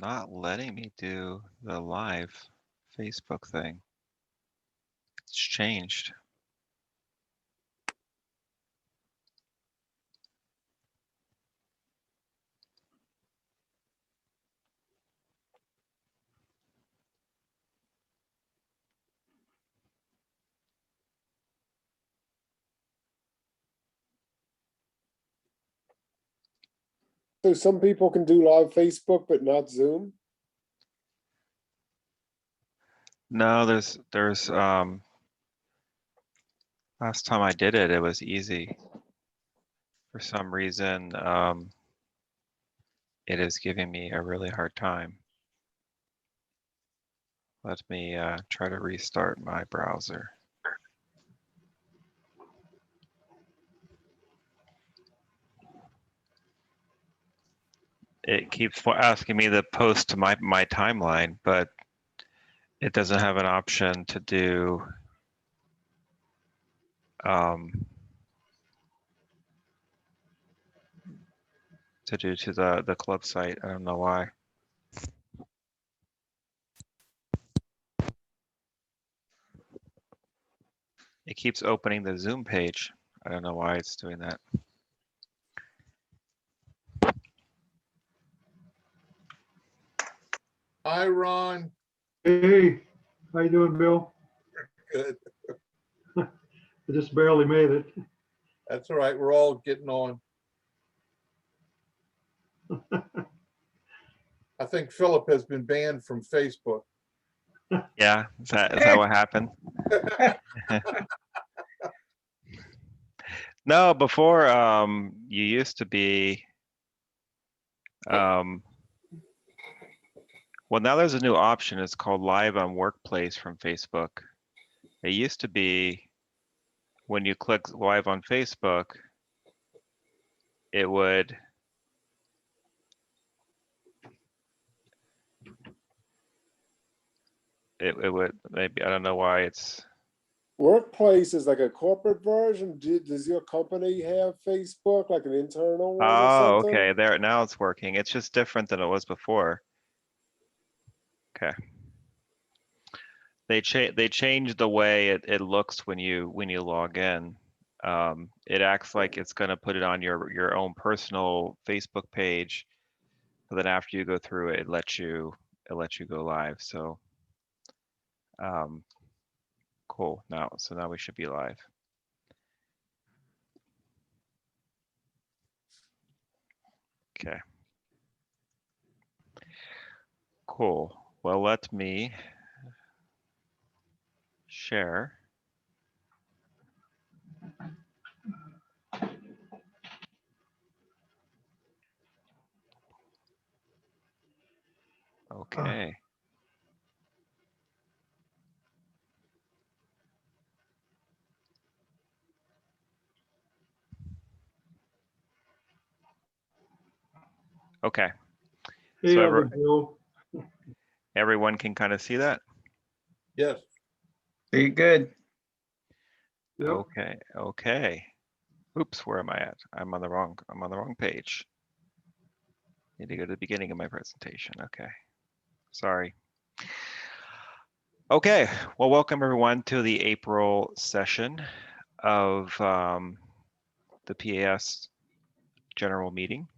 not letting me do the live Facebook thing. It's changed. So some people can do live Facebook, but not Zoom. No, there's last time I did it, it was easy. For some reason, it is giving me a really hard time. Let me try to restart my browser. It keeps asking me to post to my timeline, but it doesn't have an option to do to the club site. I don't know why. It keeps opening the Zoom page. I don't know why it's doing that. Hi, Ron. Hey, how you doing, Bill? Good. I just barely made it. That's all right. We're all getting on. I think Philip has been banned from Facebook. Yeah, is that what happened? No, before you used to be well, now there's a new option. It's called Live on Workplace from Facebook. It used to be when you click live on Facebook, it would maybe, I don't know why it's Workplace is like a corporate version. Does your company have Facebook, like an internal one or oh, something? okay, there now it's working. It's just different than it was before. Okay. They changed the way it looks when you log in. It acts like it's going to put it on your own personal Facebook page, but then after you go through it, it lets you go live. So cool. Now we should be live. Okay. Cool. Well, let me share. Okay. Okay. Hey, So Bill. everyone can kind of see that? Yes. Very good. Yep. Okay. Okay. Oops, where am I at? I'm on the wrong page. Need to go to the beginning of my presentation. Okay. Sorry. Okay. Well, welcome everyone to the April session of the PAS general meeting.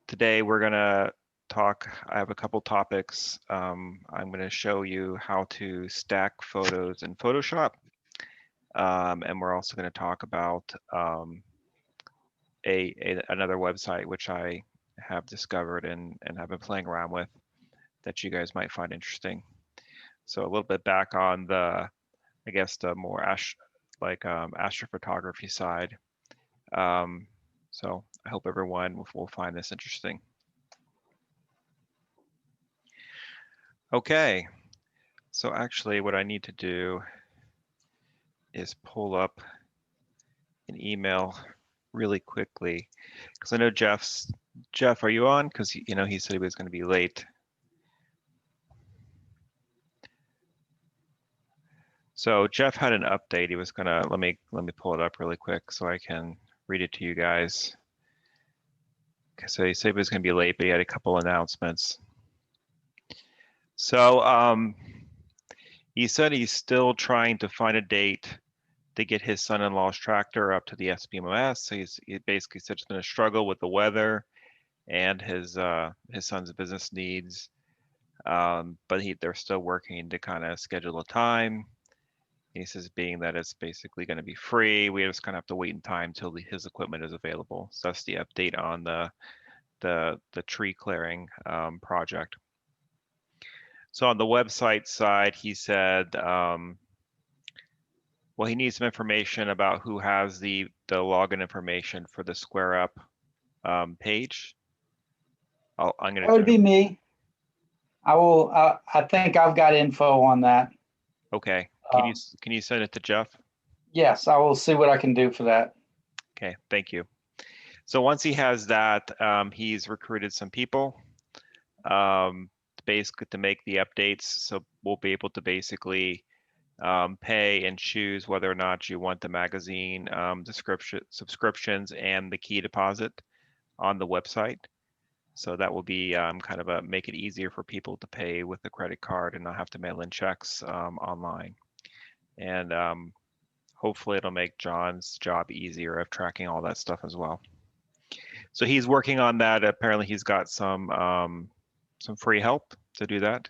Today we're gonna talk, I have a couple topics. I'm gonna show you how to stack photos in Photoshop. And we're also gonna talk about another website which I have discovered and have been playing around with that you guys might find interesting. So a little bit back on the, I guess the more astrophotography side. So I hope everyone will find this interesting. Okay, so actually what I need to do is pull up an email really quickly because I know Jeff, are you on? Because he said he was going to be late. So Jeff had an update. He was gonna let me pull it up really quick so I can read it to you guys. So he said he was going to be late, but he had a couple announcements. So he said he's still trying to find a date to get his son-in-law's tractor up to the SPMOS. So he basically said it's going to struggle with the weather and his son's business needs. But they're still working to kind of schedule a time. He says being that it's basically going to be free, we just kind of have to wait in time till his equipment is available. So that's the update on the tree clearing project. So on the website side, he said, well, he needs some information about who has the login information for the Square Up page. I'm going That would to. be me. I think I've got info on that. Okay. Can you send it to Jeff? Yes, I will see what I can do for that. Okay, thank you. So once he has that, he's recruited some people basically to make the updates. So we'll be able to basically pay and choose whether or not you want the magazine subscriptions and the key deposit on the website. So that will be kind of make it easier for people to pay with a credit card and not have to mail in checks online. And hopefully it'll make John's job easier of tracking all that stuff as well. So he's working on that. Apparently he's got some free help to do that.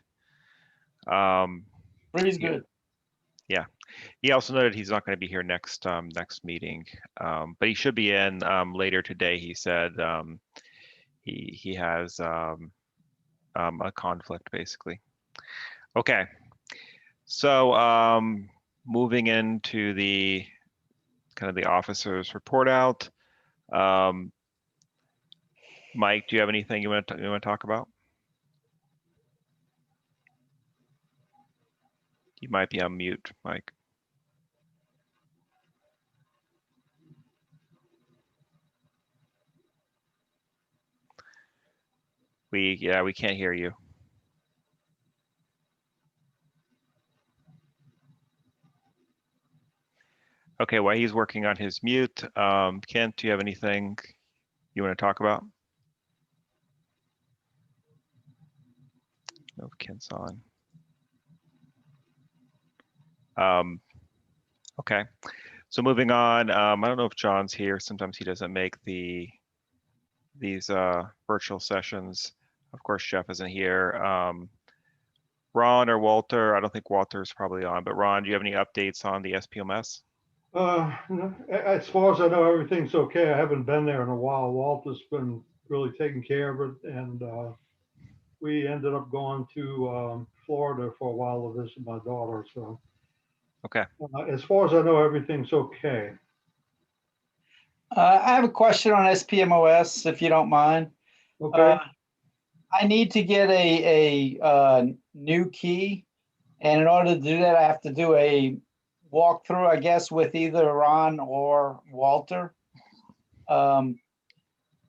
Free's good. Yeah. He also noted he's not going to be here next meeting, but he should be in later today. He said he has a conflict basically. Okay. So moving into the kind of the officers report out. Mike, do you have anything you want to talk about? You might be on mute, Mike. We can't hear you. Okay, while he's working on his mute, Kent, do you have anything you want to talk about? No, Kent's on. Okay, so moving on. I don't know if John's here. Sometimes he doesn't make these virtual sessions. Of course, Jeff isn't here. Ron or Walter, I don't think Walter's probably on, but Ron, do you have any updates on the SPMS? No, as far as I know, everything's okay. I haven't been there in a while. Walter's been really taking care of it, and we ended up going to Florida for a while to visit my daughter. So, okay. As far as I know, everything's okay. I have a question on SPMOS, if you don't mind. Okay. I need to get a new key, and in order to do that, I have to do a walkthrough, I guess, with either Ron or Walter.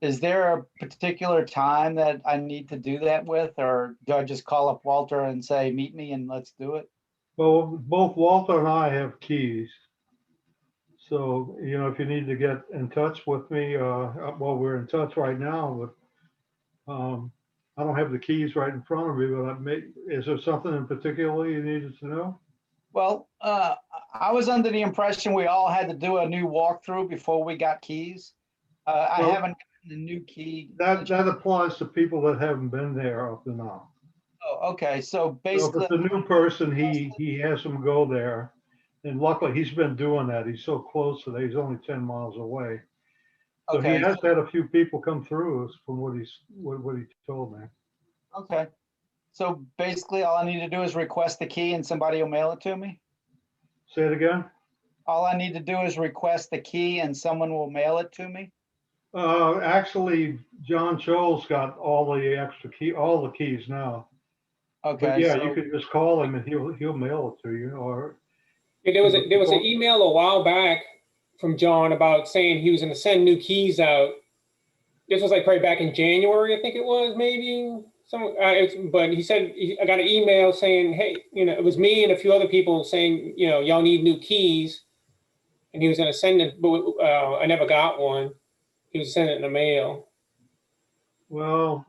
Is there a particular time that I need to do that with, or do I just call up Walter and say, meet me and let's do it? Well, both Walter and I have keys. So, if you need to get in touch with me, well, we're in touch right now, but I don't have the keys right in front of me, but is there something in particular you needed to know? Well, I was under the impression we all had to do a new walkthrough before we got keys. I Well, haven't gotten a new key. That applies to people that haven't been there up to now. Oh, okay. So So if basically, it's a new person, he has them go there. And luckily, he's been doing that. He's so close to that. He's only 10 miles away. So he okay, has had a few people come through from what he told me. okay. So basically, all I need to do is request the key and somebody will mail it to me? Say it again? All I need to do is request the key and someone will mail it to me? Actually, John Chole's got all the keys now. But Okay, yeah, so you could just call him and he'll mail it to you. Or Yeah, there was an email a while back from John about saying he was going to send new keys out. This was like probably back in January, I think it was, maybe. But he said I got an email saying, hey, it was me and a few other people saying, y'all need new keys, and he was going to send it, but I never got one. He was sending it in the mail. Well,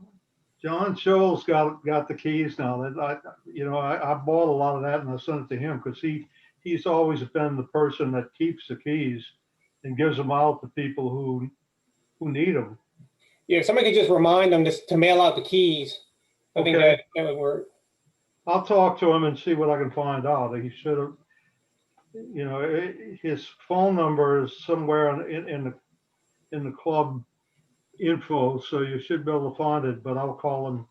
John Scholl's got the keys now. That I bought a lot of that and I sent it to him because he's always been the person that keeps the keys and gives them out to people who need them. Yeah, if somebody could just remind them to mail out the keys. I think Okay. that would work. I'll talk to him and see what I can find out. He should have, his phone number is somewhere in the club info, so you should be able to find it. But I'll call him.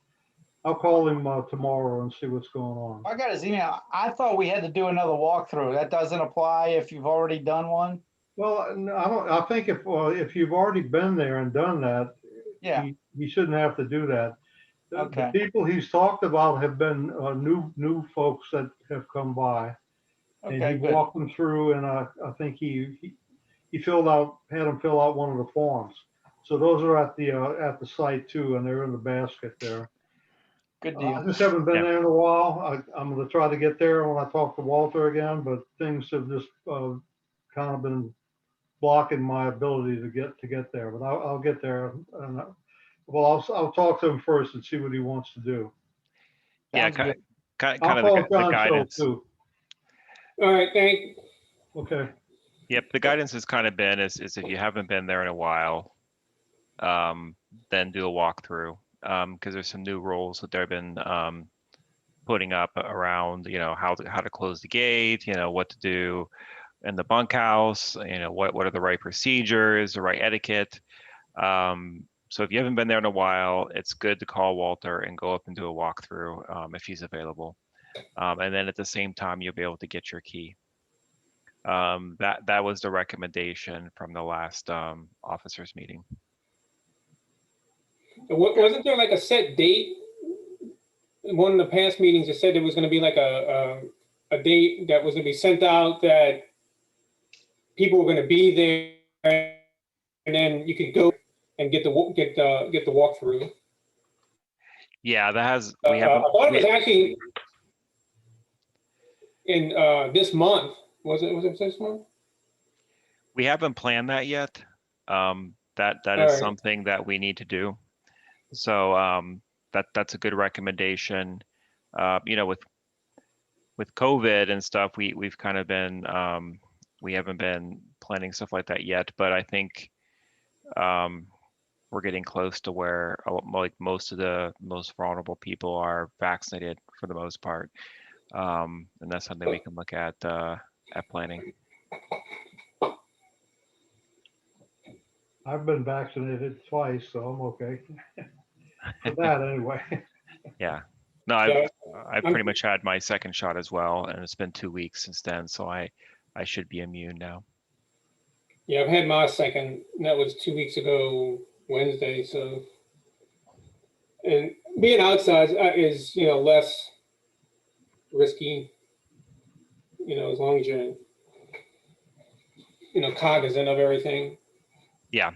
I'll call him tomorrow and see what's going on. I got his email. I thought we had to do another walkthrough. That doesn't apply if you've already done one? Well, no, I don't. I think if you've already been there and done that, Yeah, he shouldn't have to do that. The Okay. people he's talked about have been new folks that have come by, and okay, he good. walked them through. And I think he had them fill out one of the forms. So those are at the site too, and they're in the basket there. Good I deal. just haven't been Yeah. there in a while. I'm going to try to get there when I talk to Walter again, but things have just kind of been blocking my ability to get there. But I'll get there. And I'll talk to him first and see what he wants to do. Yeah, Sounds good. kind I'll of call the John Show guidance. too. All right, thank. Okay. Yep, the guidance has kind of been is if you haven't been there in a while, then do a walkthrough, because there's some new rules that they've been putting up around, how to close the gate, what to do in the bunkhouse, what are the right procedures, the right etiquette. So if you haven't been there in a while, it's good to call Walter and go up and do a walkthrough if he's available. And then at the same time, you'll be able to get your key. That was the recommendation from the last officers meeting. Wasn't there like a set date? In one of the past meetings, it said there was going to be like a date that was going to be sent out that people were going to be there, and then you could go and get the walkthrough. Yeah, that has I thought it was actually in this month. Was it this month? we haven't planned that yet. That is All right. something that we need to do. So that's a good recommendation. With COVID and stuff, we've kind of been we haven't been planning stuff like that yet. But I think we're getting close to where like most of the most vulnerable people are vaccinated for the most part, and that's something we can look at planning. I've been vaccinated twice, so I'm okay. For that anyway. Yeah. No, Yeah. I've pretty much had my second shot as well, and it's been 2 weeks since then, so I should be immune now. Yeah, I've had my second. That was 2 weeks ago, Wednesday. So, and being outside is less risky. As long as you're cognizant of everything. Yeah.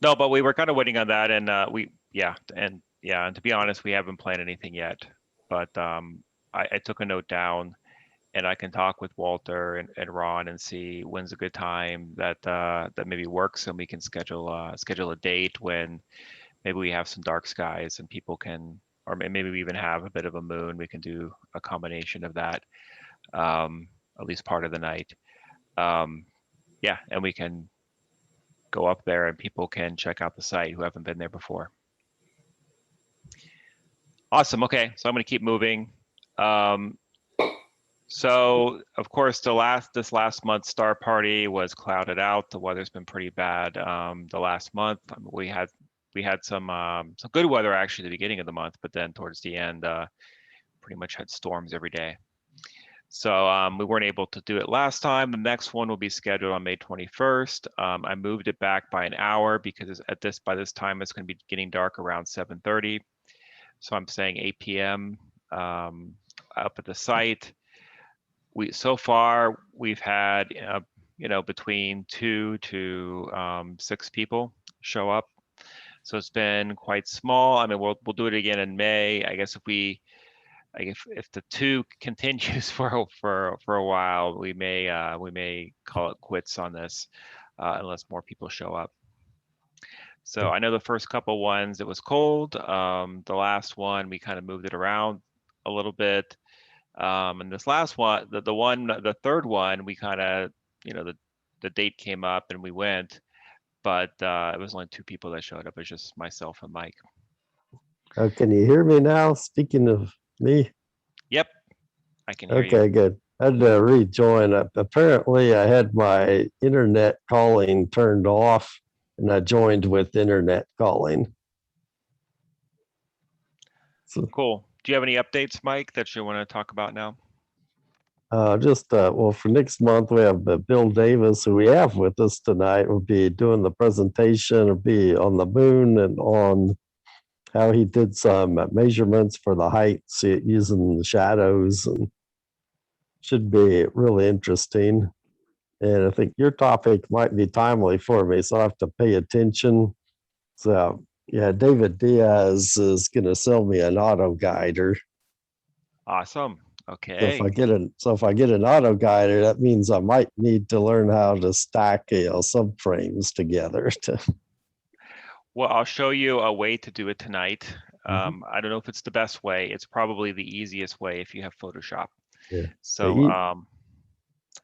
No, but we were kind of waiting on that, and and to be honest, we haven't planned anything yet. But I took a note down, and I can talk with Walter and Ron and see when's a good time that maybe works, and we can schedule a date when maybe we have some dark skies and people can, or maybe we even have a bit of a moon. We can do a combination of that, at least part of the night. Yeah, and we can go up there and people can check out the site who haven't been there before. Awesome. Okay, so I'm going to keep moving. So of course, this last month's Star Party was clouded out. The weather's been pretty bad the last month. We had some good weather actually at the beginning of the month, but then towards the end, pretty much had storms every day. So we weren't able to do it last time. The next one will be scheduled on May 21st. I moved it back by an hour because by this time it's going to be getting dark around 7:30. So I'm saying 8 p.m. Up at the site. So far we've had between 2 to 6 people show up. So it's been quite small. I mean, we'll do it again in May. I guess if the 2 continues for a while, we may call it quits on this unless more people show up. So I know the first couple ones it was cold. The last one we kind of moved it around a little bit. And this last one, the third one, we kind of, the date came up and we went, but it was only 2 people that showed up. It was just myself and Mike. Can you hear me now? Speaking of me? Yep, I can hear you. Okay, good. I had to rejoin. Apparently, I had my internet calling turned off, and I joined with internet calling. So, Cool. Do you have any updates, Mike, that you want to talk about now? well, for next month, we have Bill Davis, who we have with us tonight, will be doing the presentation, will be on the moon and on how he did some measurements for the heights using the shadows, and should be really interesting. And I think your topic might be timely for me, so I have to pay attention. So yeah, David Diaz is going to sell me an auto guider. Awesome. So Okay. if I get an auto guider, that means I might need to learn how to stack subframes together. Well, I'll show you a way to do it tonight. Mhm. I don't know if it's the best way. It's probably the easiest way if you have Photoshop. Yeah. So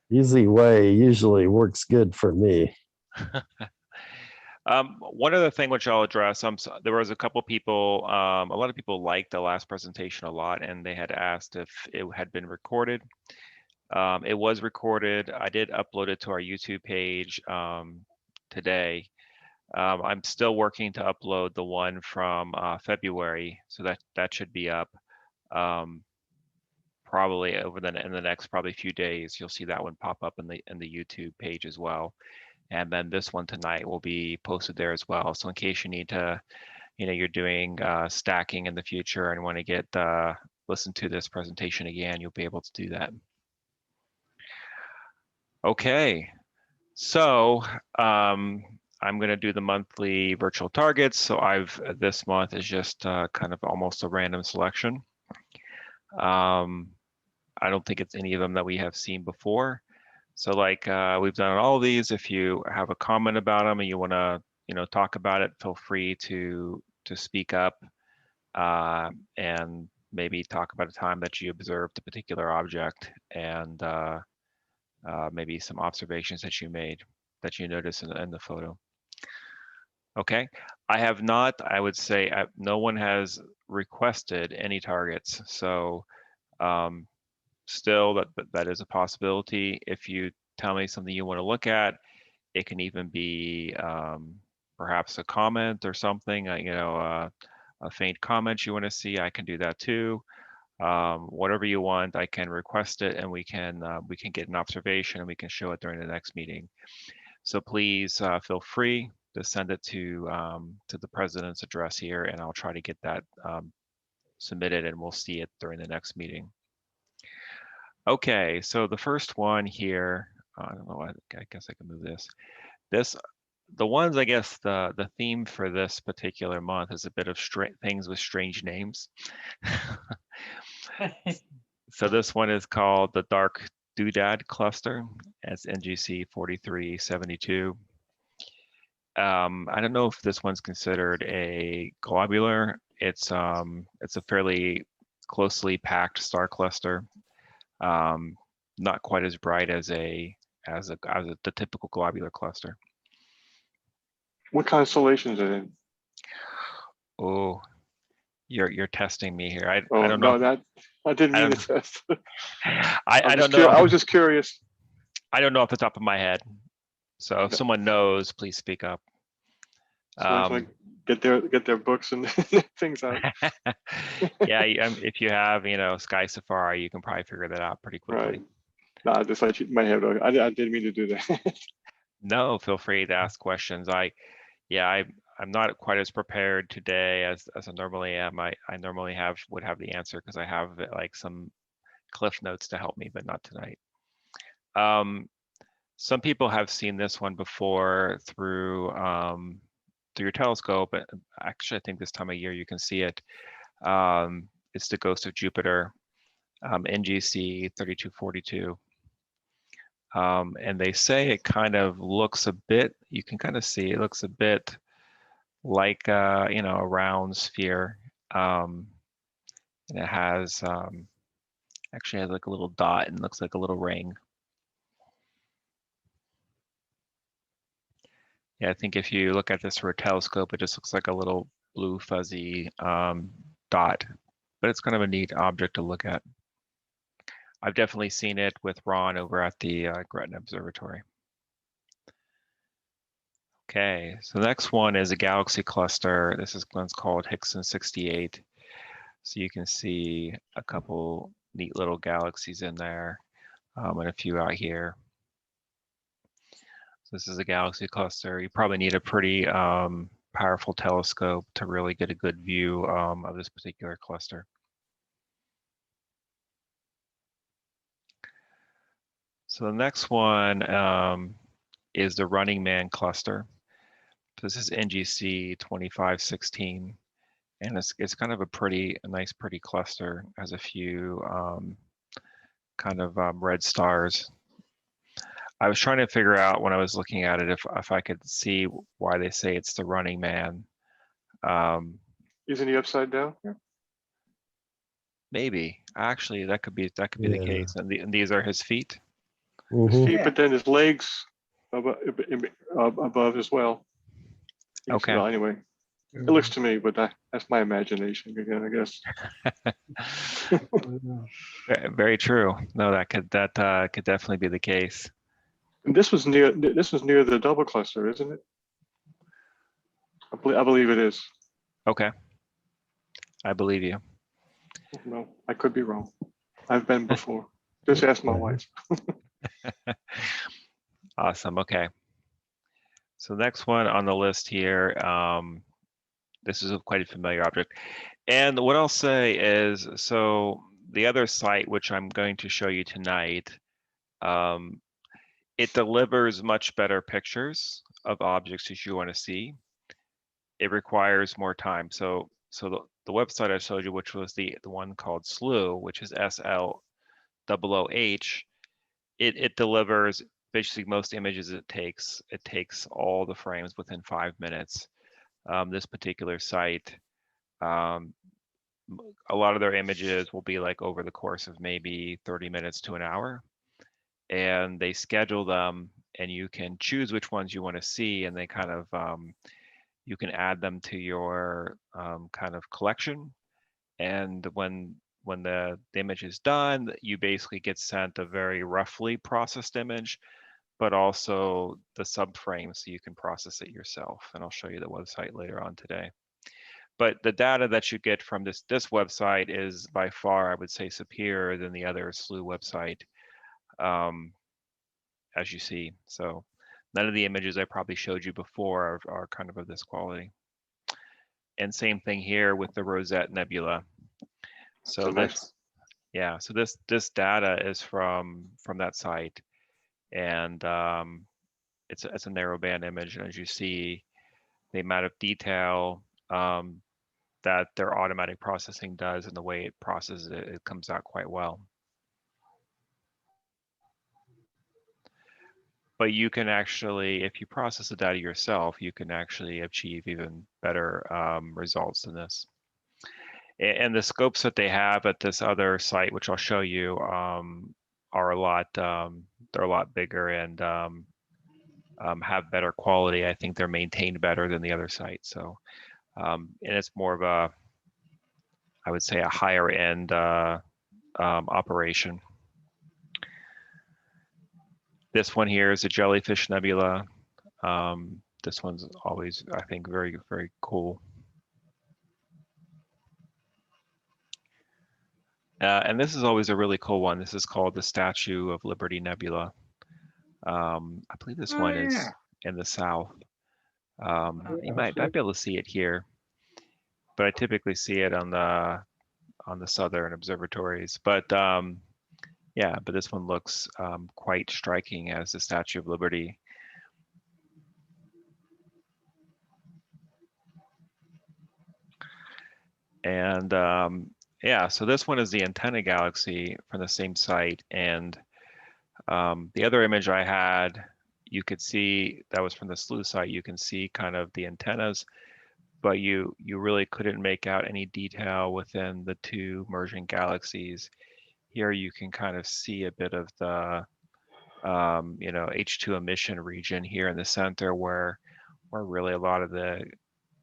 Easy way usually works good for me. one other thing which I'll address, there was a couple people, a lot of people liked the last presentation a lot, and they had asked if it had been recorded. It was recorded. I did upload it to our YouTube page today. I'm still working to upload the one from February, so that should be up probably in the next probably few days. You'll see that one pop up in the YouTube page as well. And then this one tonight will be posted there as well. So in case you need to, you're doing stacking in the future and want to get listen to this presentation again, you'll be able to do that. Okay, so I'm going to do the monthly virtual targets. So this month is just kind of almost a random selection. I don't think it's any of them that we have seen before. So like we've done all of these. If you have a comment about them and you want to, talk about it, feel free to speak up and maybe talk about a time that you observed a particular object and maybe some observations that you made that you noticed in the photo. Okay, I would say no one has requested any targets. So still that is a possibility. If you tell me something you want to look at, it can even be perhaps a comment or something, a faint comment you want to see, I can do that too. Whatever you want, I can request it and we can get an observation and we can show it during the next meeting. So please feel free to send it to the president's address here, and I'll try to get that submitted and we'll see it during the next meeting. Okay, so the first one here, I don't know, I guess I can move this. The ones, I guess the theme for this particular month is a bit of things with strange names. So this one is called the Dark Doodad Cluster. It's NGC 4372. I don't know if this one's considered a globular. It's a fairly closely packed star cluster. Not quite as bright as the typical globular cluster. What constellation is it in? Oh, you're testing me here. I Oh, don't know. no, I didn't mean to test. I don't know. I was just curious. I don't know off the top of my head. So if someone knows, please speak up. So like get their books and things out. Yeah, if you have, Sky Safari, you can probably figure that out pretty quickly. Right. No, I just thought you might have. I didn't mean to do that. No, feel free to ask questions. I'm not quite as prepared today as I normally am. I normally would have the answer because I have like some cliff notes to help me, but not tonight. Some people have seen this one before through your telescope. Actually, I think this time of year you can see it. It's the ghost of Jupiter, NGC 3242. And they say it kind of looks a bit, you can kind of see it looks a bit like you know, a round sphere, and it has actually has like a little dot and looks like a little ring. Yeah, I think if you look at this through a telescope, it just looks like a little blue fuzzy dot, but it's kind of a neat object to look at. I've definitely seen it with Ron over at the Gretna Observatory. Okay, so the next one is a galaxy cluster. This is one's called Hickson 68. So you can see a couple neat little galaxies in there, and a few out here. So this is a galaxy cluster. You probably need a pretty powerful telescope to really get a good view of this particular cluster. So the next one is the Running Man cluster. This is NGC 2516, and it's kind of a nice pretty cluster. It has a few kind of red stars. I was trying to figure out when I was looking at it if I could see why they say it's the Running Man. Isn't he upside down? Yeah. Maybe actually that could be the Yeah. case, and these are his feet. His Mhm. feet, Yeah. but then his legs above as well. Yes, Okay. well, anyway, it looks to me, but that's my imagination again, I guess. Very true. No, that could definitely be the case. And this was near the double cluster, isn't it? I believe it is. Okay, I believe you. No, I could be wrong. I've been before. Just ask my wife. Awesome. Okay. So the next one on the list here, this is quite a familiar object. And what I'll say is, so the other site, which I'm going to show you tonight, it delivers much better pictures of objects that you want to see. It requires more time. So the website I showed you, which was the one called SLOOH, which is SLOOH, it delivers basically most images it takes. It takes all the frames within 5 minutes. This particular site, a lot of their images will be like over the course of maybe 30 minutes to an hour, and they schedule them, and you can choose which ones you want to see, and they kind of you can add them to your kind of collection, and when the image is done, you basically get sent a very roughly processed image, but also the subframe so you can process it yourself. And I'll show you the website later on today. But the data that you get from this website is by far, I would say, superior than the other SLOOH website, as you see. So none of the images I probably showed you before are kind of this quality. And same thing here with the Rosette Nebula. So nice. yeah, so this data is from that site, and it's a narrowband image, and as you see, the amount of detail that their automatic processing does and the way it processes it, it comes out quite well. But you can actually, if you process the data yourself, you can actually achieve even better results than this. And the scopes that they have at this other site, which I'll show you, are a lot. They're a lot bigger and have better quality. I think they're maintained better than the other site. So, and it's more of a, I would say, a higher end operation. This one here is a Jellyfish Nebula. This one's always, I think, very, very cool. And this is always a really cool one. This is called the Statue of Liberty Nebula. I believe this one is in the south. You might be able to see it here, but I typically see it on the southern observatories. But yeah, but this one looks quite striking as the Statue of Liberty. And yeah, so this one is the antenna galaxy from the same site. And the other image I had, you could see, that was from the SLOOH site, you can see kind of the antennas, but you really couldn't make out any detail within the two merging galaxies. Here you can kind of see a bit of the H2 emission region here in the center where really a lot of the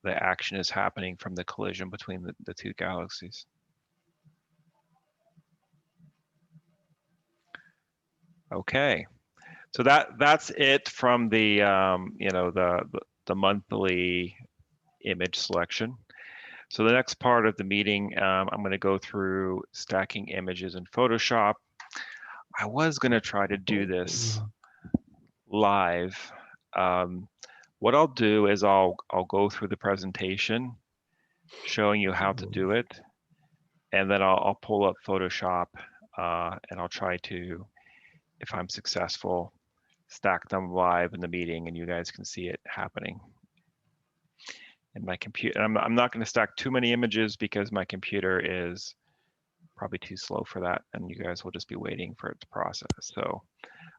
action is happening from the collision between the two galaxies. Okay, so that's it from the the monthly image selection. So the next part of the meeting, I'm going to go through stacking images in Photoshop. I was going to try to do this live. What I'll do is I'll go through the presentation showing you how to do it, and then I'll pull up Photoshop and I'll try to, if I'm successful, stack them live in the meeting and you guys can see it happening. And my computer, I'm not going to stack too many images because my computer is probably too slow for that, and you guys will just be waiting for it to process. So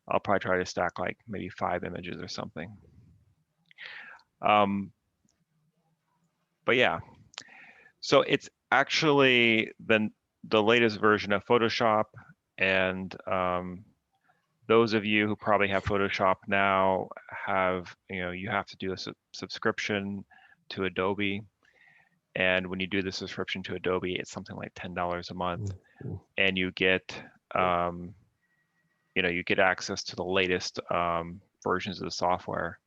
I'll probably try to stack like maybe 5 images or something. But yeah, so it's actually the latest version of Photoshop, and those of you who probably have Photoshop now have, you have to do a subscription to Adobe. And when you do the subscription to Adobe, it's something like $10 a month, and you get, you get access to the latest versions of the software.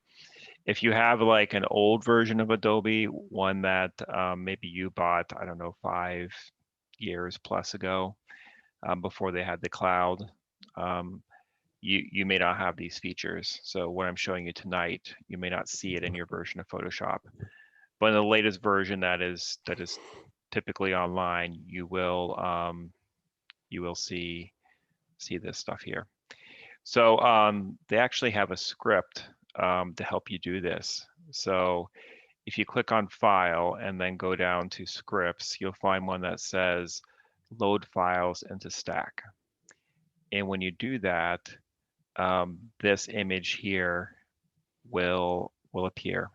If you have like an old version of Adobe, one that maybe you bought, I don't know, 5 years plus ago, before they had the cloud, you may not have these features. So what I'm showing you tonight, you may not see it in your version of Photoshop. But in the latest version that is typically online, you will see this stuff here. So they actually have a script to help you do this. So if you click on File and then go down to Scripts, you'll find one that says Load Files into Stack. And when you do that, this image here will appear.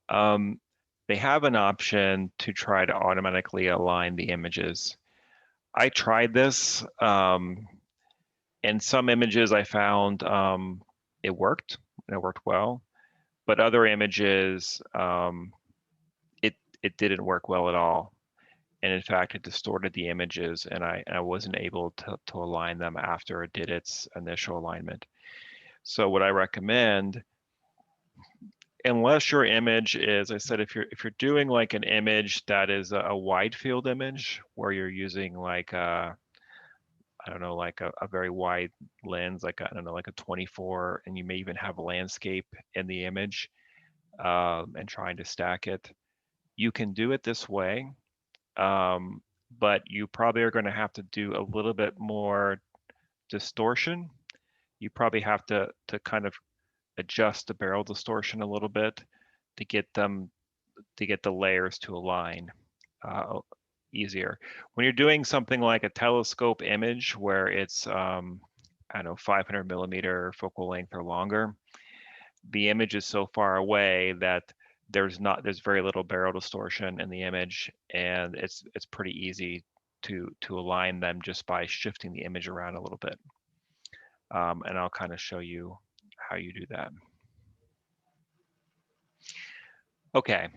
They have an option to try to automatically align the images. I tried this, and some images I found it worked, and it worked well, but other images it didn't work well at all. And in fact, it distorted the images, and I wasn't able to align them after it did its initial alignment. So what I recommend, unless your image is, I said, if you're doing like an image that is a wide field image where you're using like I don't know, like a very wide lens, like I don't know, like a 24, and you may even have a landscape in the image, and trying to stack it, you can do it this way, but you probably are going to have to do a little bit more distortion. You probably have to kind of adjust the barrel distortion a little bit to get the layers to align easier. When you're doing something like a telescope image where it's I don't know, 500 millimeter focal length or longer, the image is so far away that there's very little barrel distortion in the image, and it's pretty easy to align them just by shifting the image around a little bit. And I'll kind of show you how you do that. Okay,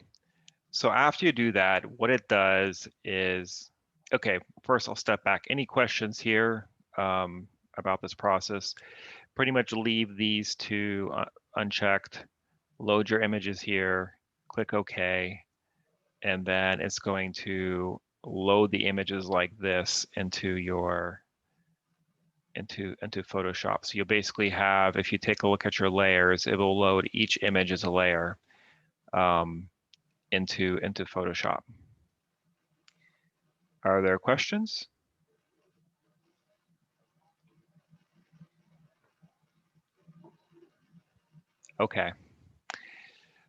so after you do that, what it does is, okay, first I'll step back. Any questions here about this process? Pretty much leave these two unchecked, load your images here, click OK, and then it's going to load the images like this into Photoshop. So you'll basically have, if you take a look at your layers, it will load each image as a layer into Photoshop. Are there questions? Okay.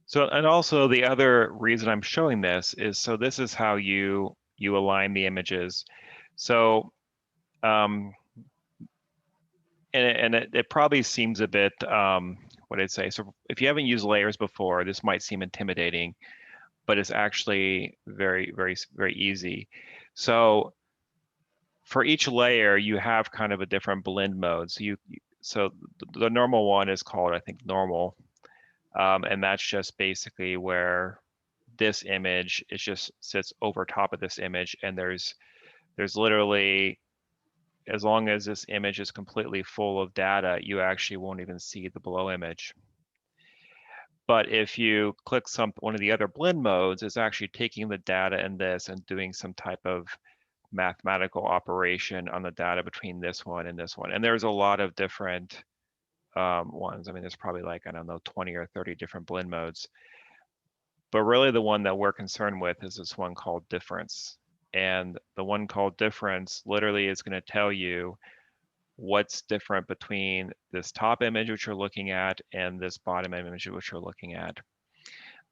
So, and also the other reason I'm showing this is, so this is how you align the images. So, and it probably seems a bit, what I'd say. So if you haven't used layers before, this might seem intimidating, but it's actually very, very, very easy. So for each layer, you have kind of a different blend mode. So the normal one is called, I think, normal. And that's just basically where this image, it just sits over top of this image, and there's literally, as long as this image is completely full of data, you actually won't even see the below image. But if you click one of the other blend modes, it's actually taking the data in this and doing some type of mathematical operation on the data between this one and this one. And there's a lot of different ones. I mean, there's probably like, I don't know, 20 or 30 different blend modes. But really the one that we're concerned with is this one called difference. And the one called difference literally is going to tell you what's different between this top image which you're looking at and this bottom image which you're looking at.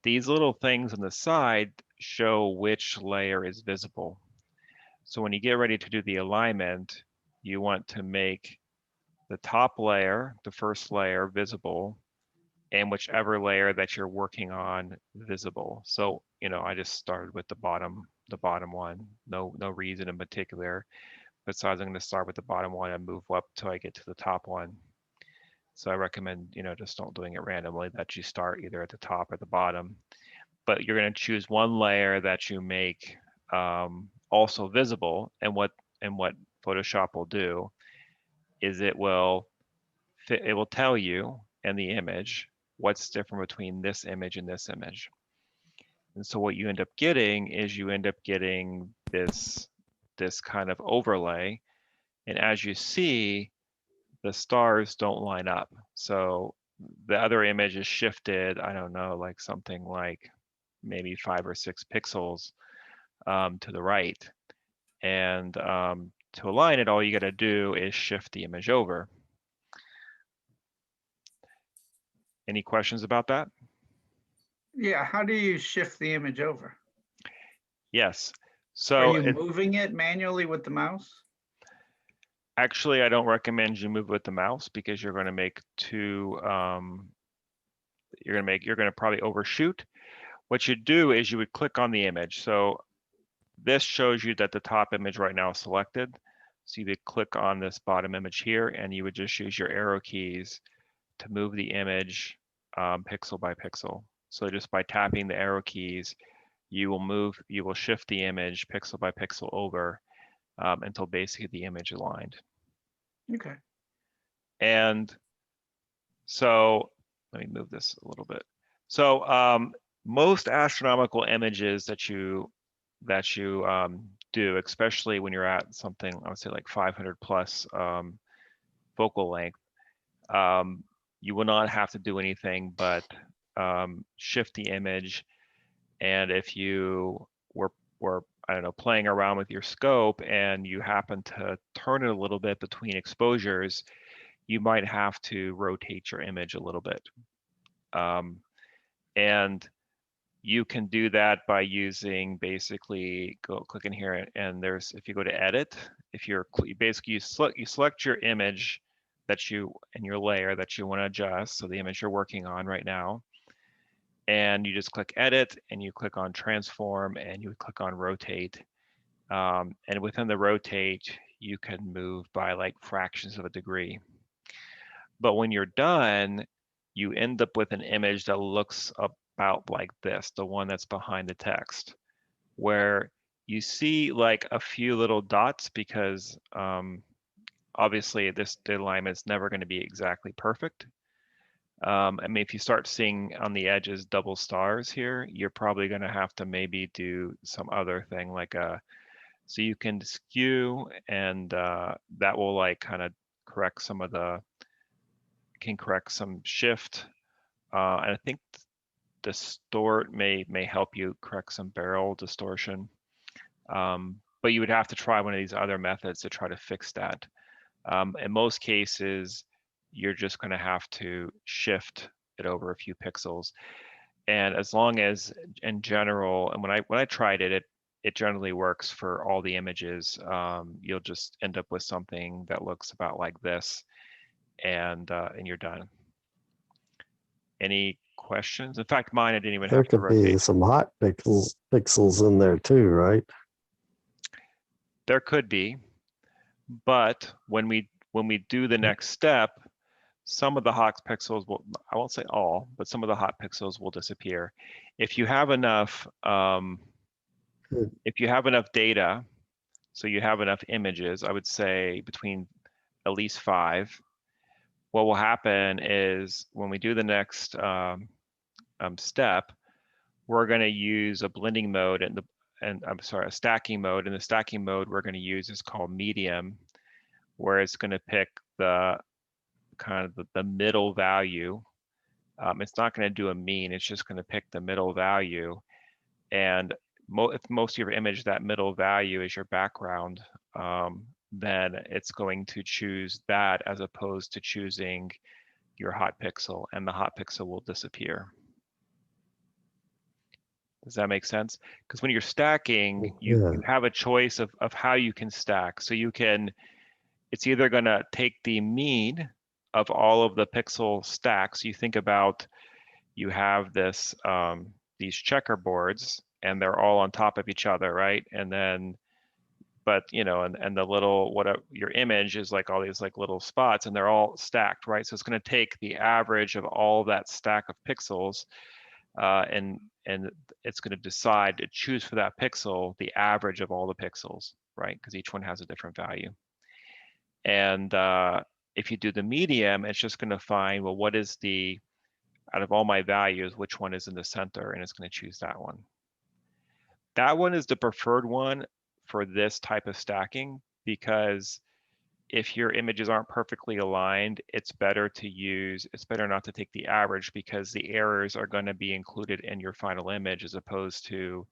These little things on the side show which layer is visible. So when you get ready to do the alignment, you want to make the top layer, the first layer, visible, and whichever layer that you're working on visible. So, you know, I just started with the bottom one. No reason in particular. Besides, I'm going to start with the bottom one and move up till I get to the top one. So I recommend, you know, just don't doing it randomly, that you start either at the top or the bottom. But you're going to choose one layer that you make also visible. And what Photoshop will do is it will tell you in the image what's different between this image and this image. And so what you end up getting is this kind of overlay. And as you see, the stars don't line up. So the other image is shifted, I don't know, like something like maybe 5 or 6 pixels to the right. And to align it, all you got to do is shift the image over. Any questions about that? Yeah, how do you shift the image over? Yes. Are So you moving it manually with the mouse? actually, I don't recommend you move with the mouse because you're going to make you're going to probably overshoot. What you do is you would click on the image. So this shows you that the top image right now is selected. So you would click on this bottom image here, and you would just use your arrow keys to move the image pixel by pixel. So just by tapping the arrow keys, you will shift the image pixel by pixel over until basically the image aligned. Okay. And so let me move this a little bit. So most astronomical images that you do, especially when you're at something, I would say like 500 plus focal length, you will not have to do anything but shift the image. And if you were I don't know, playing around with your scope and you happen to turn it a little bit between exposures, you might have to rotate your image a little bit. And you can do that by using basically click in here, and there's, if you go to edit, if you're basically you select your image that you and your layer that you want to adjust, so the image you're working on right now, and you just click edit and you click on transform and you click on rotate, and within the rotate you can move by like fractions of a degree. But when you're done, you end up with an image that looks about like this, the one that's behind the text, where you see like a few little dots because obviously the alignment is never going to be exactly perfect. I mean, if you start seeing on the edges double stars here, you're probably going to have to maybe do some other thing like so you can skew, and that will like kind of correct some of can correct some shift. And I think distort may help you correct some barrel distortion. But you would have to try one of these other methods to try to fix that. In most cases, you're just going to have to shift it over a few pixels. And as long as in general, and when I tried it, it generally works for all the images. You'll just end up with something that looks about like this, and you're done. Any questions. In fact, mine I didn't even There have to could be rotate. some hot pixels in there too, right? There could be, but when we do the next step, some of the hot pixels will, I won't say all, but some of the hot pixels will disappear. If you have enough, if you have enough data, so you have enough images, I would say between at least 5. What will happen is when we do the next step, we're going to use a blending mode and I'm sorry, a stacking mode. And the stacking mode we're going to use is called medium, where it's going to pick the kind of the middle value. It's not going to do a mean, it's just going to pick the middle value. And if most of your image, that middle value is your background, then it's going to choose that as opposed to choosing your hot pixel, and the hot pixel will disappear. Does that make sense? Because when you're stacking, you have a choice of how you can stack. So you can, it's either going to take the mean of all of the pixel stacks. You think about, you have this these checkerboards, and they're all on top of each other, right? And then, but you know, and the little, whatever your image is like all these like little spots, and they're all stacked, right? So it's going to take the average of all that stack of pixels, and it's going to decide to choose for that pixel the average of all the pixels, right? Because each one has a different value. And if you do the medium, it's just going to find, well, what is the, out of all my values, which one is in the center, and it's going to choose that one. That one is the preferred one for this type of stacking, because if your images aren't perfectly aligned, it's better not to take the average, because the errors are going to be included in your final image as opposed to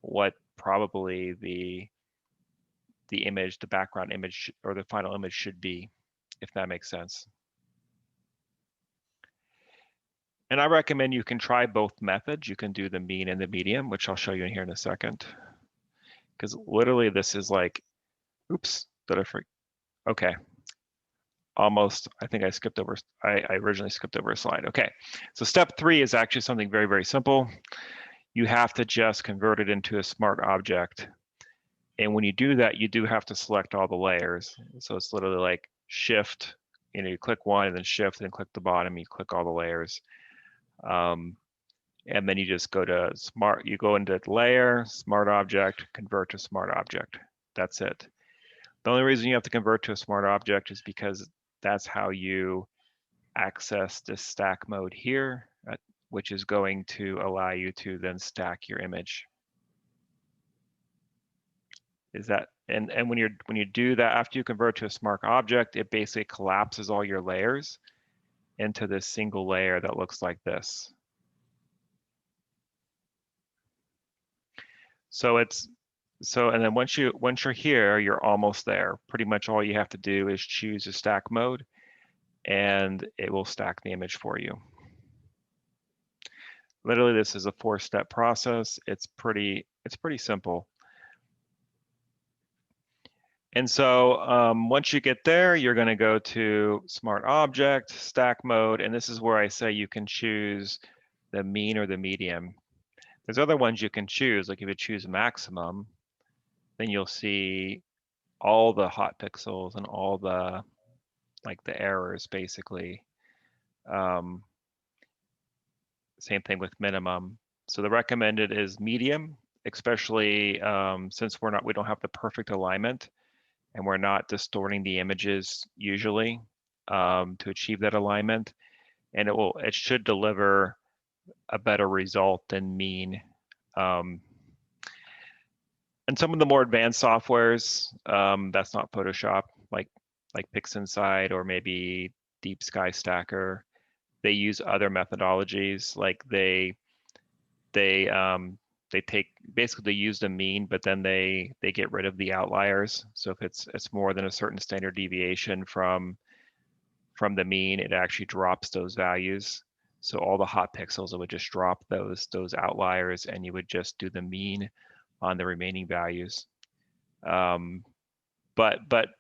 what probably the image, the background image, or the final image should be, if that makes sense. And I recommend you can try both methods. You can do the mean and the medium, which I'll show you in here in a second. Because literally this is like, oops, did I forget? Okay. Almost, I think I skipped over, I originally skipped over a slide. Okay, so step 3 is actually something very, very simple. You have to just convert it into a smart object. And when you do that, you do have to select all the layers. So it's literally like shift, you know, you click one and then shift and click the bottom, you click all the layers. And then you just go to smart, you go into layer, smart object, convert to smart object. That's it. The only reason you have to convert to a smart object is because that's how you access this stack mode here, which is going to allow you to then stack your image. Is that, and when you do that, after you convert to a smart object, it basically collapses all your layers into this single layer that looks like this. So and then once you're here, you're almost there. Pretty much all you have to do is choose a stack mode, and it will stack the image for you. Literally, this is a 4-step process. It's pretty simple. And so once you get there, you're going to go to Smart Object, Stack Mode, and this is where I say you can choose the mean or the medium. There's other ones you can choose, like if you choose Maximum, then you'll see all the hot pixels and all the, like the errors, basically. Same thing with Minimum. So the recommended is medium, especially since we don't have the perfect alignment, and we're not distorting the images usually to achieve that alignment. And it should deliver a better result than mean. And some of the more advanced softwares, that's not Photoshop, like PixInsight or maybe Deep Sky Stacker, they use other methodologies. Like they take, basically they use the mean, but then they get rid of the outliers. So if it's more than a certain standard deviation from the mean, it actually drops those values. So all the hot pixels, it would just drop those outliers, and you would just do the mean on the remaining values. But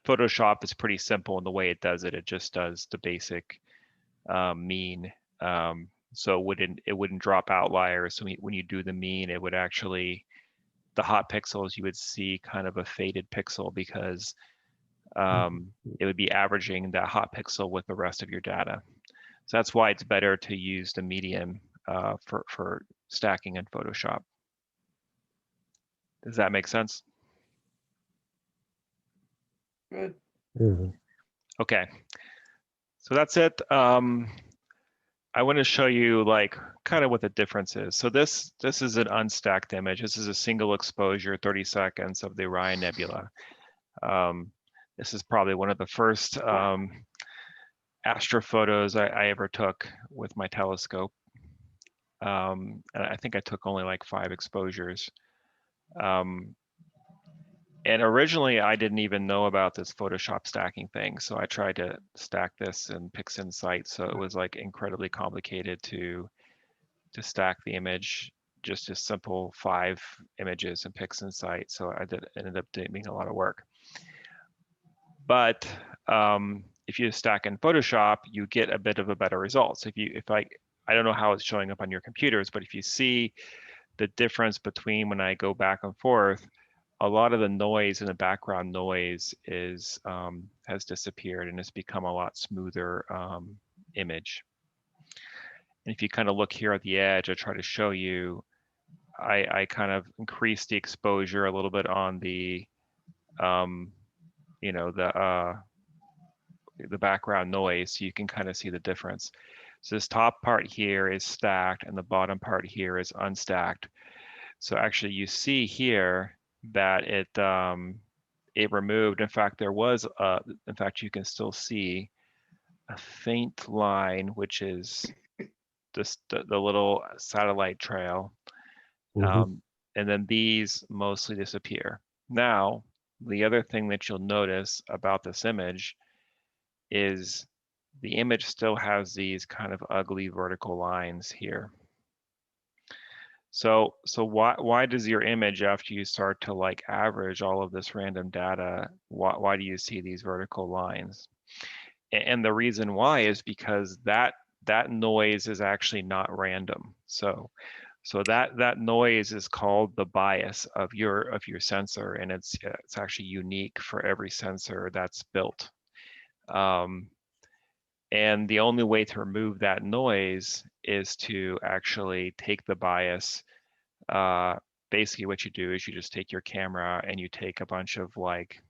Photoshop is pretty simple in the way it does it. It just does the basic mean, So it wouldn't drop outliers. So when you do the mean, it would actually, the hot pixels, you would see kind of a faded pixel because it would be averaging that hot pixel with the rest of your data. So that's why it's better to use the median for stacking in Photoshop. Does that make sense? Good. Mhm. Okay, so that's it. I want to show you like kind of what the difference is. So this is an unstacked image. This is a single exposure, 30 seconds of the Orion Nebula. This is probably one of the first astrophotos I ever took with my telescope. And I think I took only like 5 exposures. And originally I didn't even know about this Photoshop stacking thing. So I tried to stack this in PixInsight. So it was like incredibly complicated to stack the image, just a simple 5 images in PixInsight. So ended up doing a lot of work. But if you stack in Photoshop, you get a bit of a better result. So I don't know how it's showing up on your computers, but if you see the difference between when I go back and forth, a lot of the noise in the background noise has disappeared and it's become a lot smoother image. And if you kind of look here at the edge, I try to show you, I kind of increase the exposure a little bit on the, you know, the background noise, so you can kind of see the difference. So this top part here is stacked and the bottom part here is unstacked. So actually you see here that it removed, in fact, in fact, you can still see a faint line, which is just the little satellite trail. Mhm. And then these mostly disappear. Now, the other thing that you'll notice about this image is the image still has these kind of ugly vertical lines here. So why does your image, after you start to like average all of this random data, why do you see these vertical lines? And the reason why is because that noise is actually not random. So that noise is called the bias of your sensor, and it's actually unique for every sensor that's built. And the only way to remove that noise is to actually take the bias. Basically what you do is you just take your camera and you take a bunch of like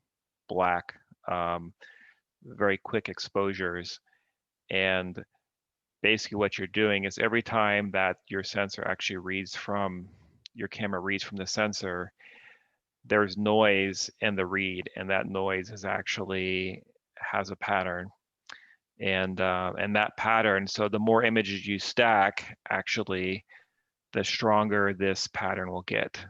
black, very quick exposures. And basically what you're doing is every time that your sensor actually your camera reads from the sensor, there's noise in the read, and that noise has a pattern. And that pattern, so the more images you stack, actually, the stronger this pattern will get.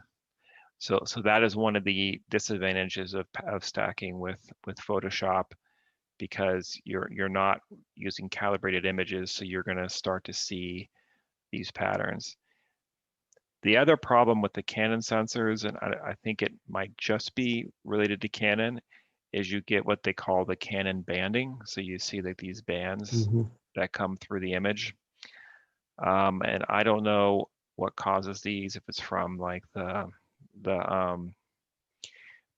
So that is one of the disadvantages of stacking with Photoshop, because you're not using calibrated images, so you're going to start to see these patterns. The other problem with the Canon sensors, and I think it might just be related to Canon, is you get what they call the Canon banding. So you see like these bands Mhm. that come through the image. And I don't know what causes these, if it's from like the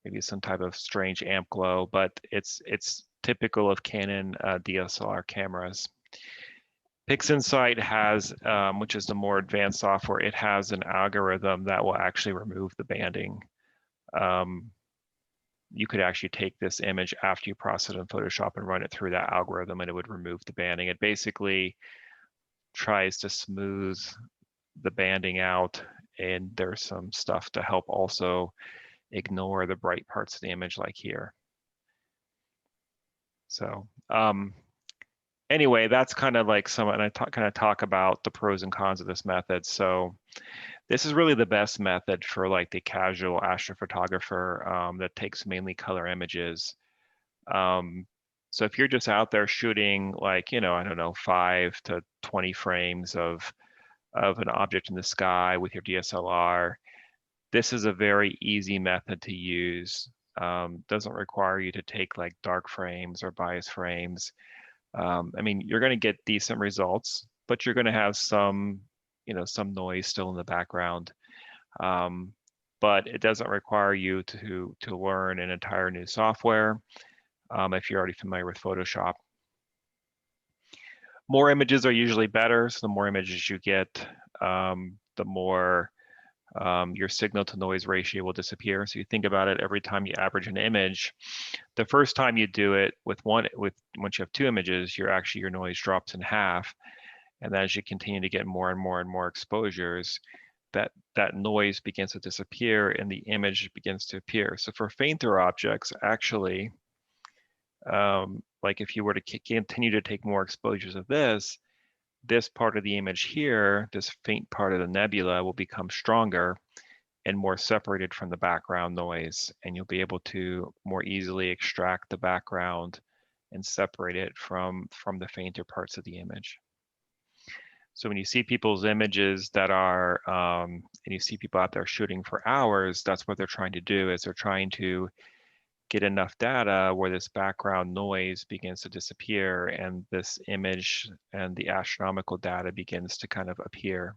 maybe some type of strange amp glow, but it's typical of Canon DSLR cameras. PixInsight has, which is the more advanced software, it has an algorithm that will actually remove the banding. You could actually take this image after you process it in Photoshop and run it through that algorithm, and it would remove the banding. It basically tries to smooth the banding out, and there's some stuff to help also ignore the bright parts of the image, like here. So anyway, that's kind of like and I kind of talk about the pros and cons of this method. So this is really the best method for like the casual astrophotographer that takes mainly color images. So if you're just out there shooting like, I don't know, 5 to 20 frames of an object in the sky with your DSLR, this is a very easy method to use. Doesn't require you to take like dark frames or bias frames. I mean, you're going to get decent results, but you're going to have some, some noise still in the background. But it doesn't require you to learn an entire new software if you're already familiar with Photoshop. More images are usually better. So the more images you get, the more your signal to noise ratio will disappear. So you think about it, every time you average an image, the first time you do it once you have 2 images, your noise drops in half. And then as you continue to get more and more and more exposures, that noise begins to disappear and the image begins to appear. So for fainter objects, actually, like if you were to continue to take more exposures of this part of the image here, this faint part of the nebula will become stronger and more separated from the background noise, and you'll be able to more easily extract the background and separate it from the fainter parts of the image. So when you see people's images that are, and you see people out there shooting for hours, that's what they're trying to do, is they're trying to get enough data where this background noise begins to disappear and this image and the astronomical data begins to kind of appear.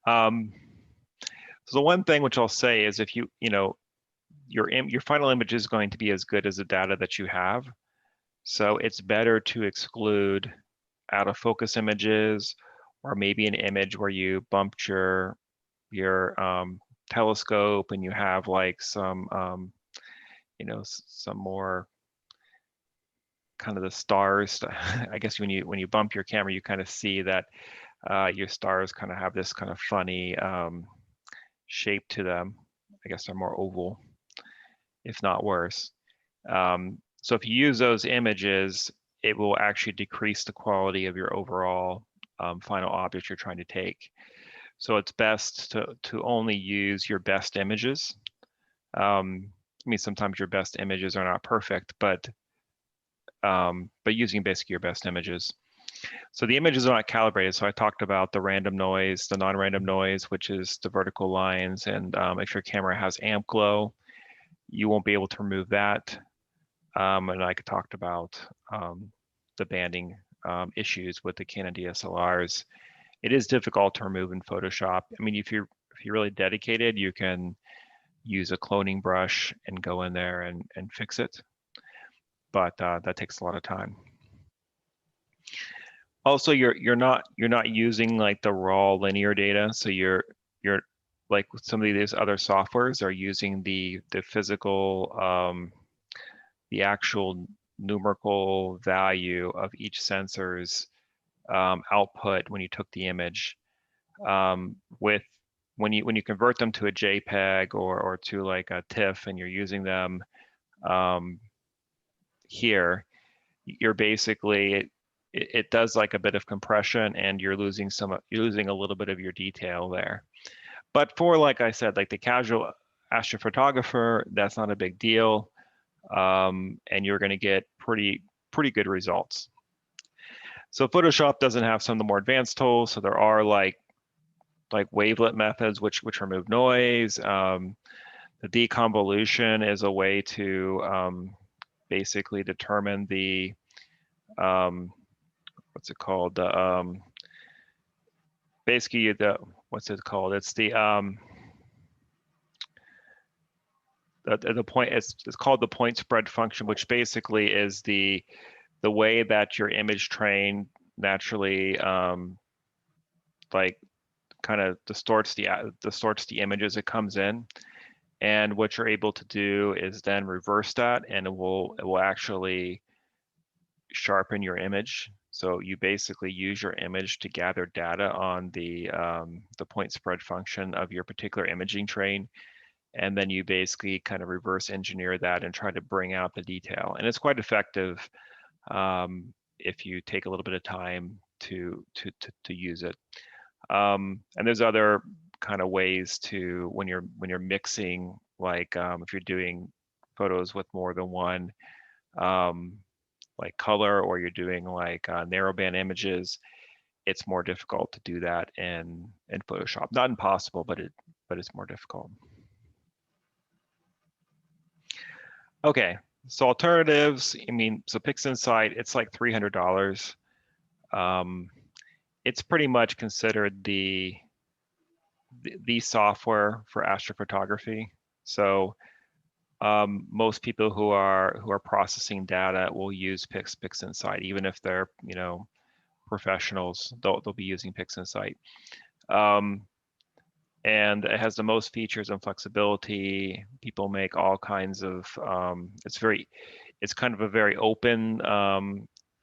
So the one thing which I'll say is if your final image is going to be as good as the data that you have. So it's better to exclude out of focus images, or maybe an image where you bumped your telescope and you have like some some more kind of the stars. I guess when you bump your camera, you kind of see that your stars kind of have this kind of funny shape to them. I guess they're more oval, if not worse. So if you use those images, it will actually decrease the quality of your overall final object you're trying to take. So it's best to only use your best images. I mean, sometimes your best images are not perfect, but using basically your best images. So the images are not calibrated. So I talked about the random noise, the non-random noise, which is the vertical lines. And if your camera has amp glow, you won't be able to remove that. And I talked about the banding issues with the Canon DSLRs. It is difficult to remove in Photoshop. I mean, if you're really dedicated, you can use a cloning brush and go in there and fix it. But that takes a lot of time. Also, you're not using like the raw linear data. So you're like with some of these other softwares are using the physical the actual numerical value of each sensor's output when you took the image. When you convert them to a JPEG or to like a TIFF and you're using them here, you're basically it does like a bit of compression and you're losing a little bit of your detail there. But for, like I said, like the casual astrophotographer, that's not a big deal. And you're going to get pretty good results. So Photoshop doesn't have some of the more advanced tools. So there are like wavelet methods which remove noise. The deconvolution is a way to basically determine the what's it called? Basically what's it called? It's the point. It's called the point spread function, which basically is the way that your image train naturally like kind of distorts the image as it comes in. And what you're able to do is then reverse that, and it will actually sharpen your image. So you basically use your image to gather data on the point spread function of your particular imaging train, and then you basically kind of reverse engineer that and try to bring out the detail. And it's quite effective if you take a little bit of time to use it. And there's other kind of ways to when you're mixing, like if you're doing photos with more than one like color, or you're doing like narrowband images, it's more difficult to do that in Photoshop. Not impossible, but it's more difficult. Okay, So alternatives, I mean, so PixInsight, it's like $300. It's pretty much considered the software for astrophotography. So most people who are processing data will use PixInsight, even if they're professionals. They'll be using PixInsight. And it has the most features and flexibility. People make all kinds of. It's kind of a very open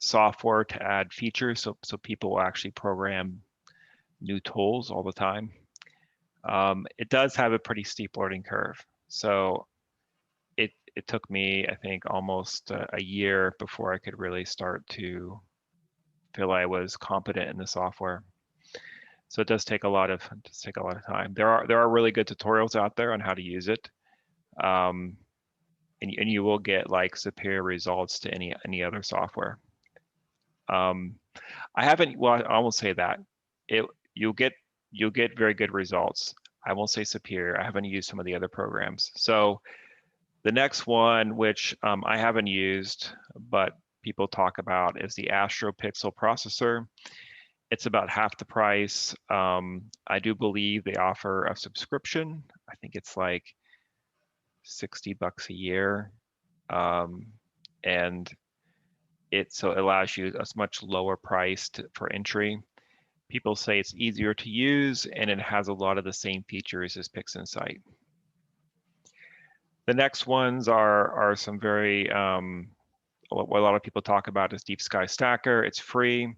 software to add features. So people will actually program new tools all the time. It does have a pretty steep learning curve. So it took me, I think, almost a year before I could really start to feel I was competent in the software. So it does take a lot of time. There are really good tutorials out there on how to use it, and you will get like superior results to any other software. I haven't. Well, I won't say that. You'll get very good results. I won't say superior. I haven't used some of the other programs. So the next one, which I haven't used, but people talk about, is the Astro Pixel processor. It's about half the price. I do believe they offer a subscription. I think it's like $60 a year. And it allows you a much lower price for entry. People say it's easier to use and it has a lot of the same features as PixInsight. The next ones are some very, what a lot of people talk about is Deep Sky Stacker. It's free.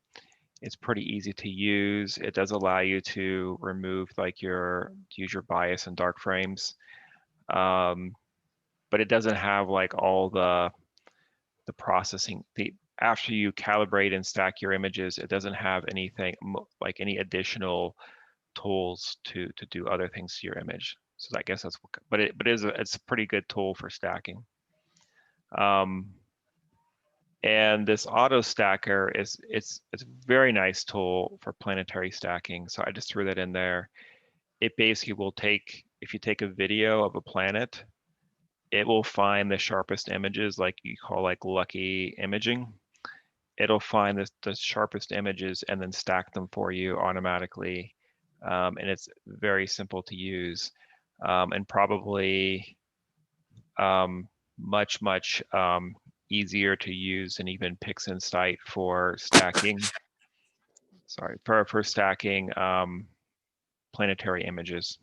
It's pretty easy to use. It does allow you to remove use your bias and dark frames. But it doesn't have like all the processing. After you calibrate and stack your images, it doesn't have anything like any additional tools to do other things to your image. So I guess that's what, but it's a pretty good tool for stacking. And this auto stacker it's a very nice tool for planetary stacking. So I just threw that in there. It basically will if you take a video of a planet, it will find the sharpest images, like you call like lucky imaging. It'll find the sharpest images and then stack them for you automatically. And it's very simple to use, and probably much easier to use than even PixInsight for stacking. Sorry, for stacking planetary images.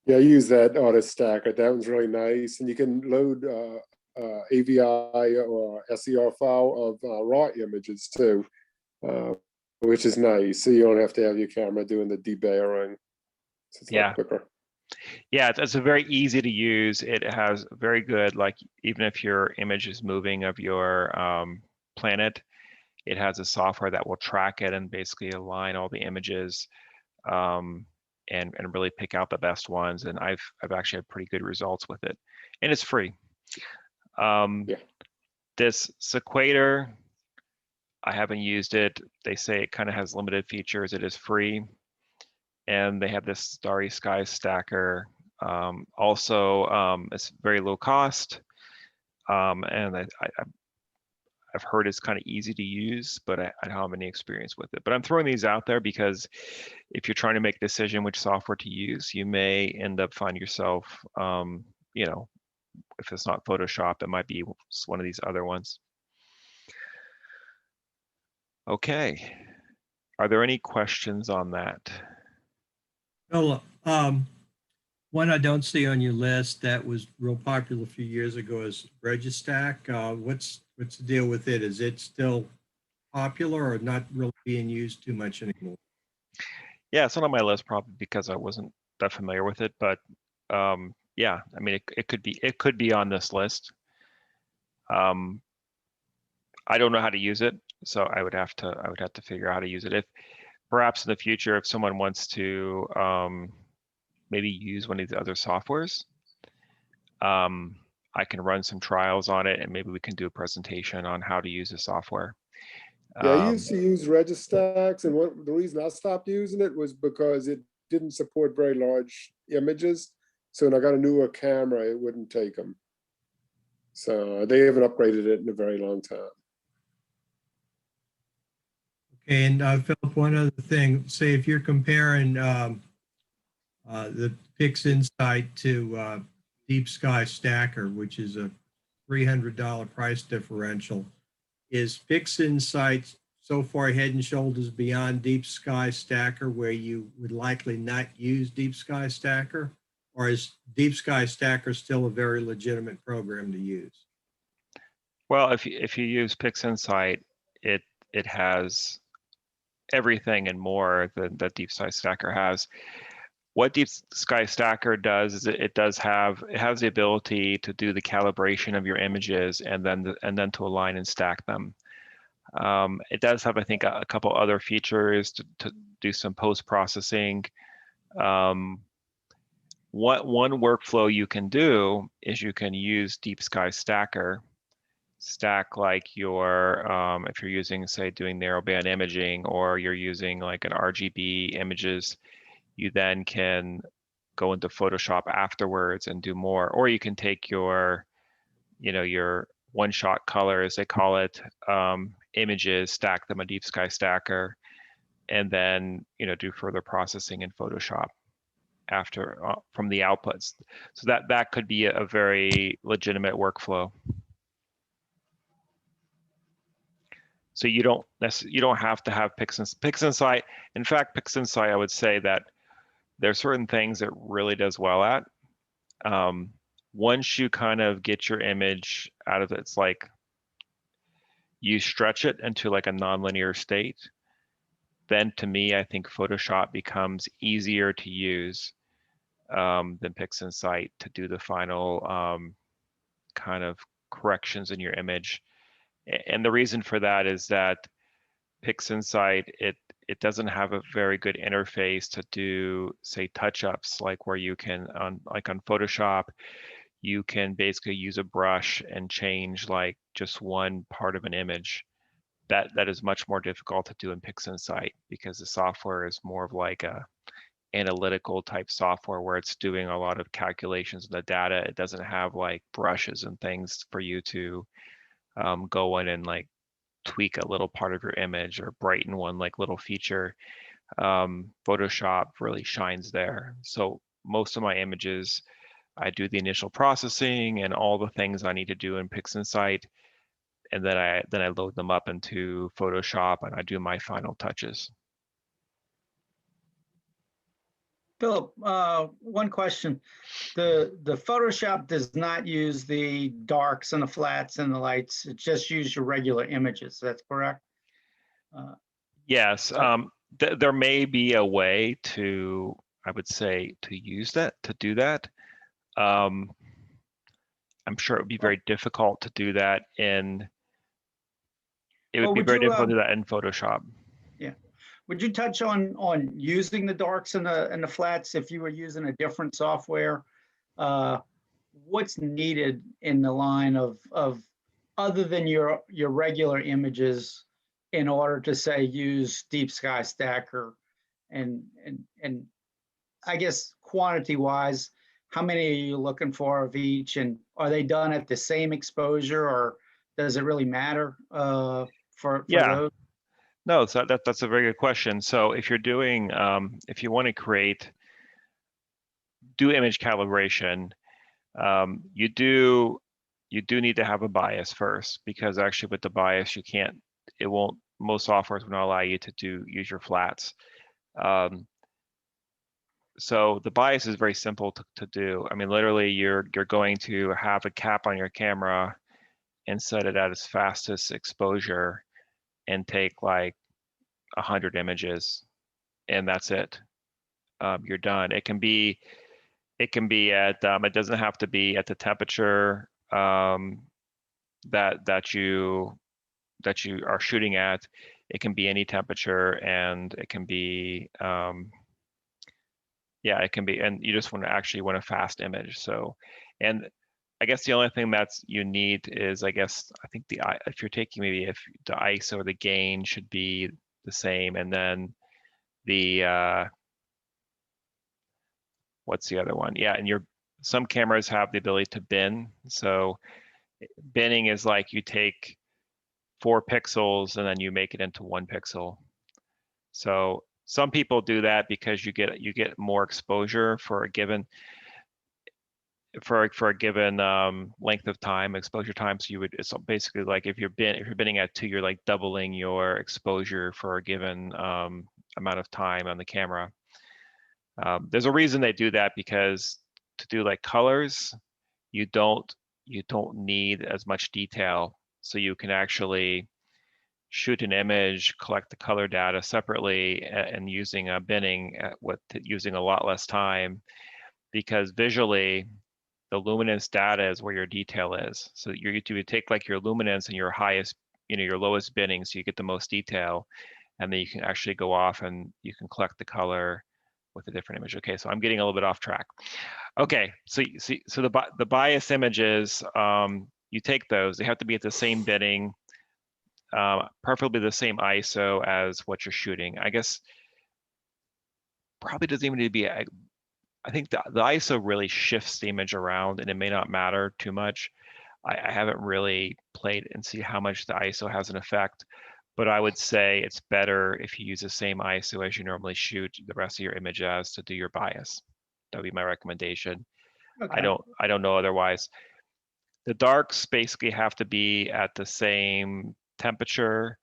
Yeah, I use that auto stacker. That one's really nice, and you can load AVI or SER file of raw images too, which is nice. So you don't have to have your camera doing the debayering. So it's a lot quicker. Yeah, it's a very easy to use. It has very good, like even if your image is moving of your planet, it has a software that will track it and basically align all the images and really pick out the best ones. And I've actually had pretty good results with it, and it's free. This Sequator, I haven't used it. They say it kind of has limited features. It is free. And they have this Starry Sky stacker. Also, it's very low cost. And I've heard it's kind of easy to use, but I don't have any experience with it. But I'm throwing these out there because if you're trying to make a decision which software to use, you may end up finding yourself, if it's not Photoshop, it might be one of these other ones. Okay. Are there any questions on that? Well, one I don't see on your list that was real popular a few years ago is Registack. What's the deal with it? Is it still popular or not really being used too much anymore? Yeah, it's not on my list probably because I wasn't that familiar with it, but yeah, I mean it could be on this list. I don't know how to use it, so I would have to figure out how to use it. If perhaps in the future, if someone wants to maybe use one of these other softwares, I can run some trials on it, and maybe we can do a presentation on how to use the software. Yeah, I used to use Registax, and the reason I stopped using it was because it didn't support very large images. So when I got a newer camera, it wouldn't take them. So they haven't upgraded it in a very long time. Okay, and Philip, one other thing, say if you're comparing the PixInsight to Deep Sky Stacker, which is a $300 price differential, is PixInsight so far head and shoulders beyond Deep Sky Stacker where you would likely not use Deep Sky Stacker? Or is Deep Sky Stacker still a very legitimate program to use? Well, if you use PixInsight, it has everything and more than that Deep Sky Stacker has. What Deep Sky Stacker does is it has the ability to do the calibration of your images and then to align and stack them. It does have, I think, a couple other features to do some post-processing. One workflow you can do is you can use Deep Sky Stacker, stack like your, if you're using, say, doing narrowband imaging, or you're using like an RGB images, you then can go into Photoshop afterwards and do more. Or you can take your, your one-shot color, as they call it, images, stack them on Deep Sky Stacker, and then do further processing in Photoshop after from the outputs. So that could be a very legitimate workflow. So you don't have to have PixInsight. In fact, PixInsight, I would say that there are certain things it really does well at. Once you kind of get your image out of it's like you stretch it into like a nonlinear state, then to me, I think Photoshop becomes easier to use than PixInsight to do the final kind of corrections in your image. And the reason for that is that PixInsight, it doesn't have a very good interface to do, say, touch-ups, like where you can, on Photoshop, you can basically use a brush and change like just one part of an image. That is much more difficult to do in PixInsight because the software is more of like a analytical type software where it's doing a lot of calculations in the data. It doesn't have like brushes and things for you to go in and like tweak a little part of your image or brighten one like little feature. Photoshop really shines there. So most of my images, I do the initial processing and all the things I need to do in PixInsight, and then I load them up into Photoshop and I do my final touches. Philip, one question. The Photoshop does not use the darks and the flats and the lights. It just uses your regular images. That's correct? Yes. There may be a way to, I would say, to use that, to do that. I'm sure it would be very difficult to do that in, it would be very difficult to do that in Photoshop. Yeah. Would you touch on using the darks and the flats if you were using a different software? What's needed in the line of other than your regular images in order to say use Deep Sky Stacker, and I guess quantity wise, how many are you looking for of each, and are they done at the same exposure, or does it really matter for those? No, so that's a very good question. So if you're doing, if you want to do image calibration, you do need to have a bias first, because actually with the bias most softwares will not allow you to use your flats. So the bias is very simple to do. I mean, literally you're going to have a cap on your camera and set it at its fastest exposure and take like 100 images, and that's it. You're done. It can be at, it doesn't have to be at the temperature that you are shooting at. It can be any temperature, and it can be it can be, and you just want a fast image. So, and I guess the only thing that's you need is, I think if you're taking, maybe if the ISO or the gain should be the same, and then the what's the other one? Yeah, and some cameras have the ability to bin. So Binning is like you take 4 pixels and then you make it into 1 pixel. So some people do that because you get more exposure for a given length of time, exposure time. So it's basically like if you're binning at 2, you're like doubling your exposure for a given amount of time on the camera. There's a reason they do that, because to do like colors, you don't need as much detail, so you can actually shoot an image, collect the color data separately, and using a binning using a lot less time, because visually the luminance data is where your detail is. So you would take like your luminance and your highest, your lowest binning, so you get the most detail, and then you can actually go off and you can collect the color with a different image. Okay, so I'm getting a little bit off track. Okay, so the bias images, you take those. They have to be at the same binning, preferably the same ISO as what you're shooting. I guess probably doesn't even need to be. I think the ISO really shifts the image around, and it may not matter too much. I haven't really played and see how much the ISO has an effect, but I would say it's better if you use the same ISO as you normally shoot the rest of your image as to do your bias. That'd be my recommendation. Okay. I don't know otherwise. The darks basically have to be at the same temperature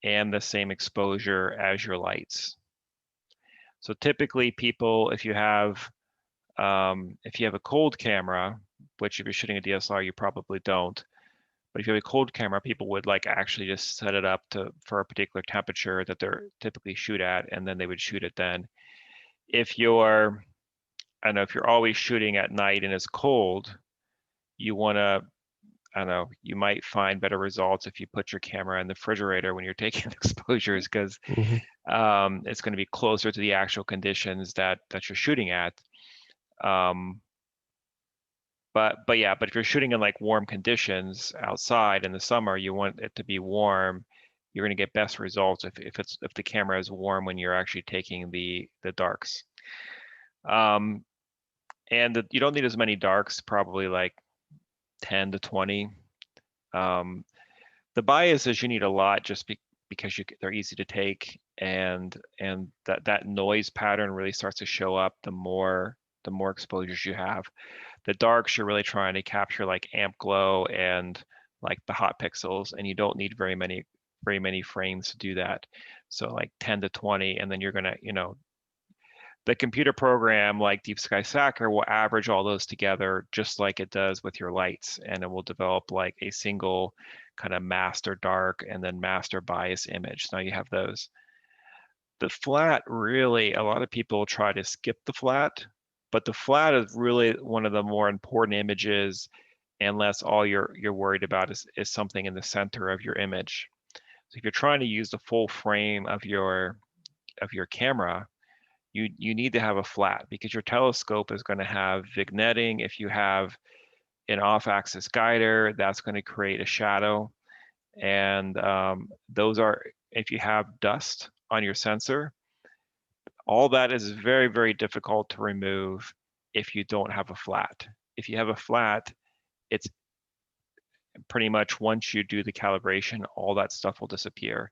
and the same exposure as your lights. So typically people, if you have a cold camera, which if you're shooting a DSLR, you probably don't, but if you have a cold camera, people would like actually just set it up for a particular temperature that they're typically shoot at, and then they would shoot it then. If you're, I don't know, if you're always shooting at night and it's cold, you want to, I don't know, you might find better results if you put your camera in the refrigerator when you're taking exposures, because it's going to be closer to the actual conditions that you're shooting at. But if you're shooting in like warm conditions outside in the summer, you want it to be warm. You're going to get best results if the camera is warm when you're actually taking the darks. And you don't need as many darks, probably like 10 to 20. The biases you need a lot just because they're easy to take, and that noise pattern really starts to show up the more exposures you have. The darks, you're really trying to capture like amp glow and like the hot pixels, and you don't need very many frames to do that. So like 10 to 20, and then you're gonna, the computer program like Deep Sky Sacker will average all those together just like it does with your lights, and it will develop like a single kind of master dark and then master bias image. Now you have those. The flat, really, a lot of people try to skip the flat, but the flat is really one of the more important images, unless all you're worried about is something in the center of your image. So if you're trying to use the full frame of your camera, you need to have a flat, because your telescope is going to have vignetting. If you have an off-axis guider, that's going to create a shadow, and those are, if you have dust on your sensor, all that is very, very difficult to remove if you don't have a flat. If you have a flat, it's pretty much, once you do the calibration, all that stuff will disappear.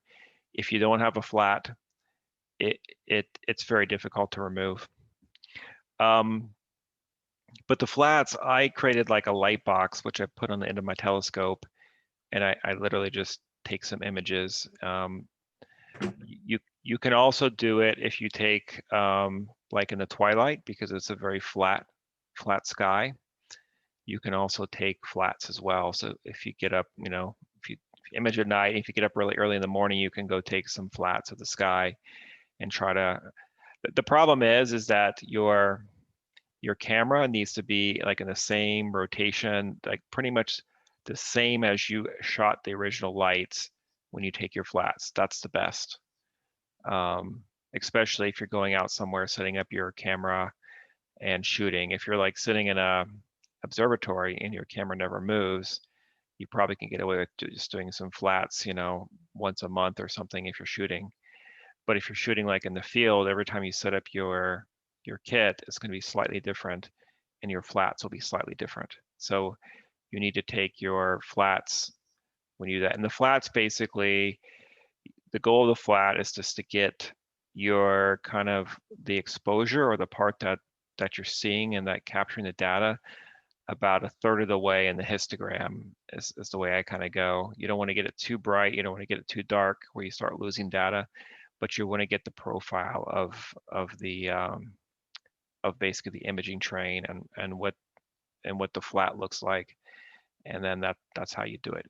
If you don't have a flat, it's very difficult to remove. But the flats, I created like a light box, which I put on the end of my telescope, and I literally just take some images. You can also do it if you take like in the twilight, because it's a very flat sky. You can also take flats as well. So if you get up, if you image at night, if you get up really early in the morning, you can go take some flats of the sky and try to. The problem is that your camera needs to be like in the same rotation, like pretty much the same as you shot the original lights when you take your flats. That's the best. Especially if you're going out somewhere, setting up your camera and shooting. If you're like sitting in a observatory and your camera never moves, you probably can get away with just doing some flats, once a month or something if you're shooting. But if you're shooting like in the field, every time you set up your kit, it's going to be slightly different, and your flats will be slightly different. So you need to take your flats when you do that. And the flats, basically, the goal of the flat is just to get your kind of the exposure, or the part that you're seeing and that capturing the data, about a third of the way in the histogram is the way I kind of go. You don't want to get it too bright, you don't want to get it too dark where you start losing data, but you want to get the profile of the of basically the imaging train and what the flat looks like, and then that's how you do it.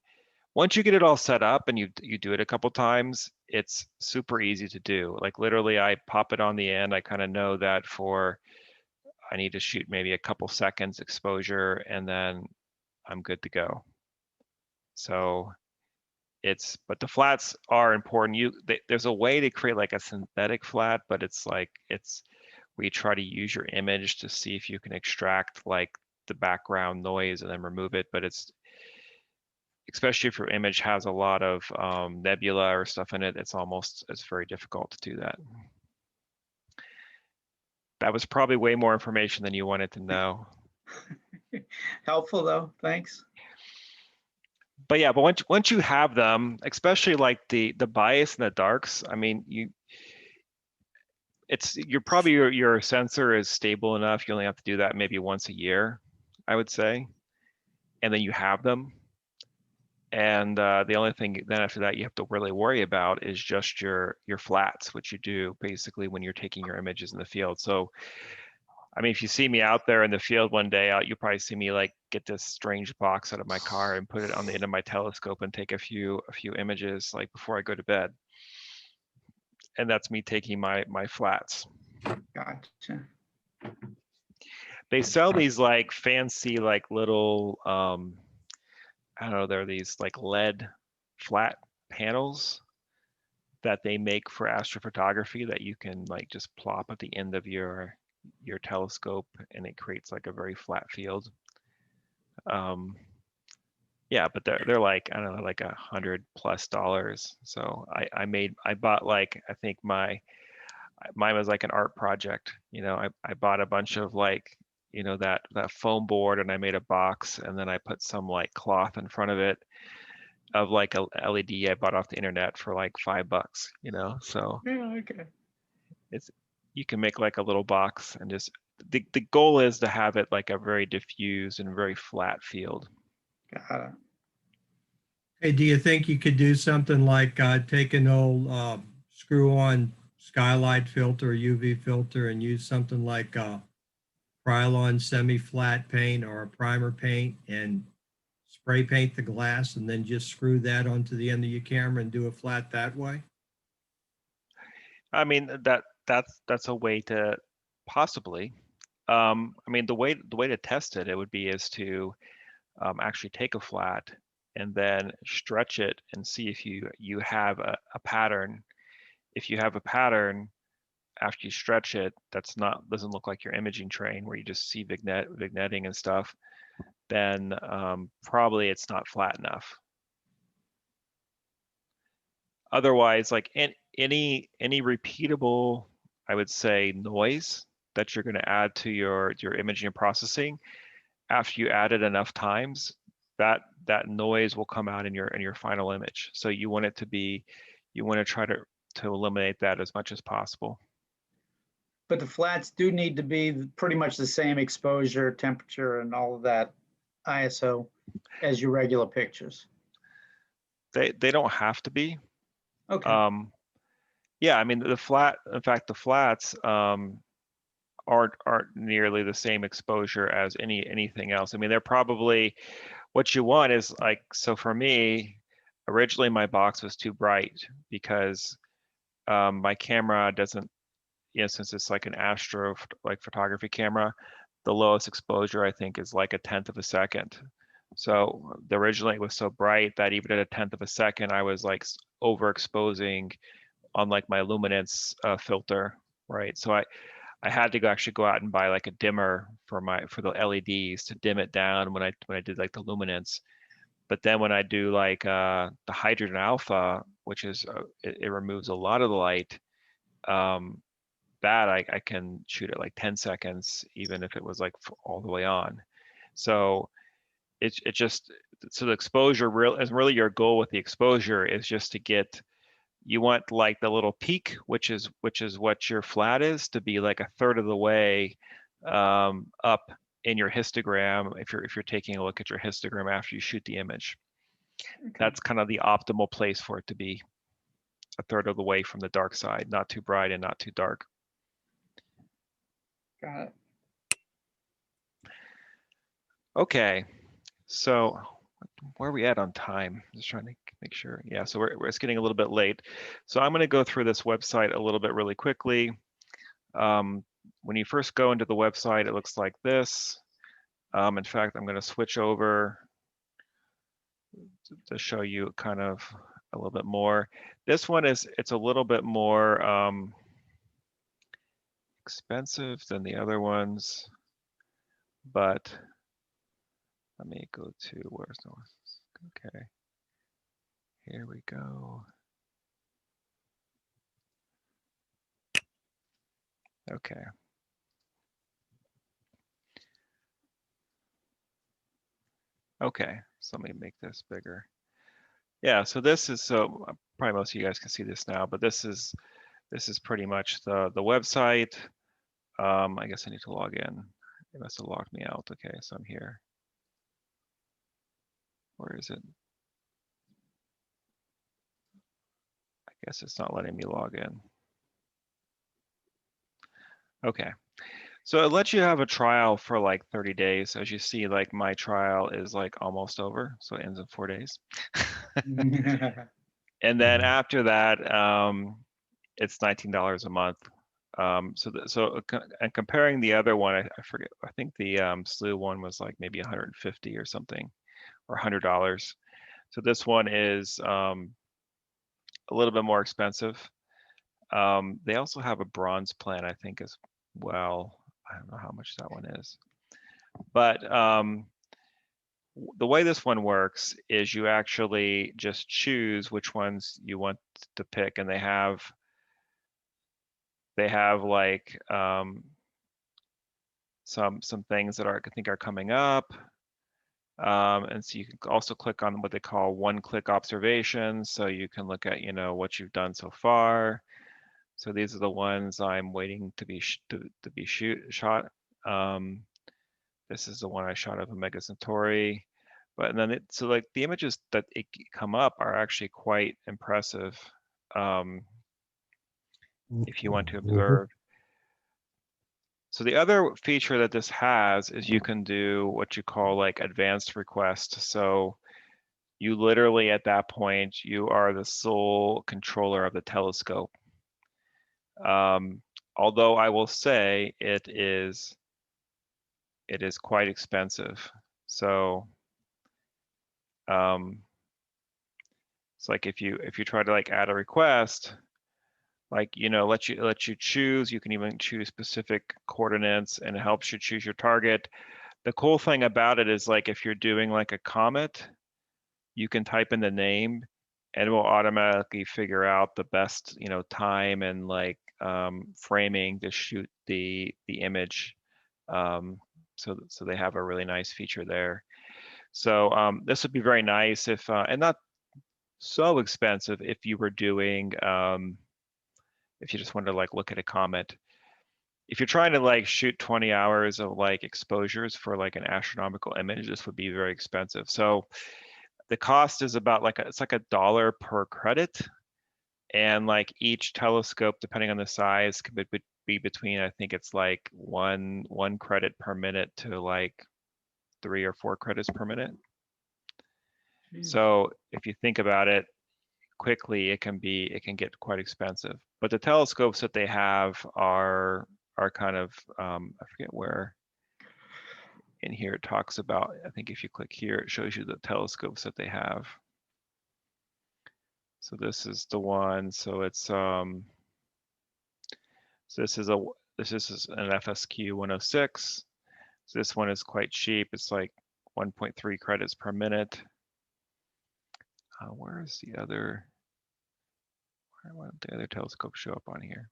Once you get it all set up and you do it a couple times, it's super easy to do. Like literally, I pop it on the end. I kind of know that I need to shoot maybe a couple seconds exposure, and then I'm good to go. So but the flats are important. There's a way to create like a synthetic flat, but it's where you try to use your image to see if you can extract like the background noise and then remove it. But it's, especially if your image has a lot of nebula or stuff in it, it's very difficult to do that. That was probably way more information than you wanted to know. Helpful though, thanks. But yeah, but once you have them, especially like the bias and the darks, I mean, your sensor is stable enough. You only have to do that maybe once a year, I would say, and then you have them. And the only thing then after that you have to really worry about is just your flats, which you do basically when you're taking your images in the field. So, I mean, if you see me out there in the field one day, you'll probably see me like get this strange box out of my car and put it on the end of my telescope and take a few images like before I go to bed. And that's me taking my flats. Gotcha. They sell these like fancy like little I don't know, they're these like LED flat panels that they make for astrophotography that you can like just plop at the end of your telescope, and it creates like a very flat field. Yeah, but they're like, I don't know, like $100+. So I bought like, I think mine was like an art project. You know, I bought a bunch of like, you know, that foam board, and I made a box, and then I put some like cloth in front of it of like a LED I bought off the internet for like $5, you know. So Yeah, okay. you can make like a little box, and just the goal is to have it like a very diffused and very flat field. Got it. Hey, do you think you could do something like take an old screw-on skylight filter, UV filter, and use something like Krylon semi-flat paint or a primer paint and spray paint the glass, and then just screw that onto the end of your camera and do a flat that way? I mean, that's a way to possibly. I mean, the way to test it would be is to actually take a flat and then stretch it and see if you have a pattern. If you have a pattern after you stretch it, doesn't look like your imaging train where you just see vignetting and stuff, then probably it's not flat enough. Otherwise, like any repeatable, I would say, noise that you're going to add to your imaging and processing, after you add it enough times, that noise will come out in your final image. So you want to try to eliminate that as much as possible. But the flats do need to be pretty much the same exposure, temperature, and all of that ISO as your regular pictures. They don't have to be. Okay. Yeah, I mean in fact, the flats aren't nearly the same exposure as anything else. I mean, they're probably, what you want is like, so for me, originally my box was too bright because my camera doesn't, you know, since it's like an astro like photography camera, the lowest exposure I think is like 1/10 of a second. So originally it was so bright that even at 1/10 of a second, I was like overexposing on like my luminance filter, right? So I had to actually go out and buy like a dimmer for the LEDs to dim it down when I did like the luminance. But then when I do like the hydrogen alpha, which is it removes a lot of the light, that I can shoot at like 10 seconds, even if it was like all the way on. So it just, so the exposure real is really your goal with the exposure is just to get, you want like the little peak, which is what your flat is, to be like a third of the way up in your histogram if you're taking a look at your histogram after you shoot the image. That's kind of the optimal place for it to be, a third of the way from the dark side, not too bright and not too dark. Got it. Okay, so where are we at on time? Just trying to make sure. Yeah, so it's getting a little bit late. So I'm going to go through this website a little bit really quickly. When you first go into the website, it looks like this. In fact, I'm going to switch over to show you kind of a little bit more. This one it's a little bit more expensive than the other ones, but let me go to, where's the, okay, here we go. Okay. Okay, so let me make this bigger. Yeah, so this is, so probably most of you guys can see this now, but this is pretty much the website. I guess I need to log in. It must have logged me out. Okay, so I'm here. Where is it? I guess it's not letting me log in. Okay, so it lets you have a trial for like 30 days. As you see, like my trial is like almost over, so it ends in 4 days. And then after that, it's $19 a month. And comparing the other one, I forget, I think the SLU one was like maybe 150 or something, or $100. So this one is a little bit more expensive. They also have a bronze plan, I think, as well. I don't know how much that one is, but the way this one works is you actually just choose which ones you want to pick, and they have like some things that I think are coming up. And so you can also click on what they call one-click observations. So you can look at, what you've done so far. So these are the ones I'm waiting to be shot. This is the one I shot of Omega Centauri. But and then so like the images that come up are actually quite impressive. If you want to observe. So the other feature that this has is you can do what you call like advanced request. So you literally at that point, you are the sole controller of the telescope. Although I will say it is quite expensive. So it's like if you try to like add a request, like let you choose, you can even choose specific coordinates, and it helps you choose your target. The cool thing about it is like if you're doing like a comet, you can type in the name and it will automatically figure out the best time and like framing to shoot the image. So they have a really nice feature there. So this would be very nice if and not so expensive if you were doing if you just wanted to like look at a comet. If you're trying to like shoot 20 hours of like exposures for like an astronomical image, this would be very expensive. So the cost is about like it's like $1 per credit, and like each telescope, depending on the size, could be between, I think it's like one credit per minute to like 3 or 4 credits per minute. So if you think about it quickly, it can get quite expensive. But the telescopes that they have are kind of I forget where in here it talks about. I think if you click here, it shows you the telescopes that they have. So this is the one. So it's so this is an FSQ 106. So this one is quite cheap. It's like 1.3 credits per minute. Where is the other? Why don't the other telescopes show up on here?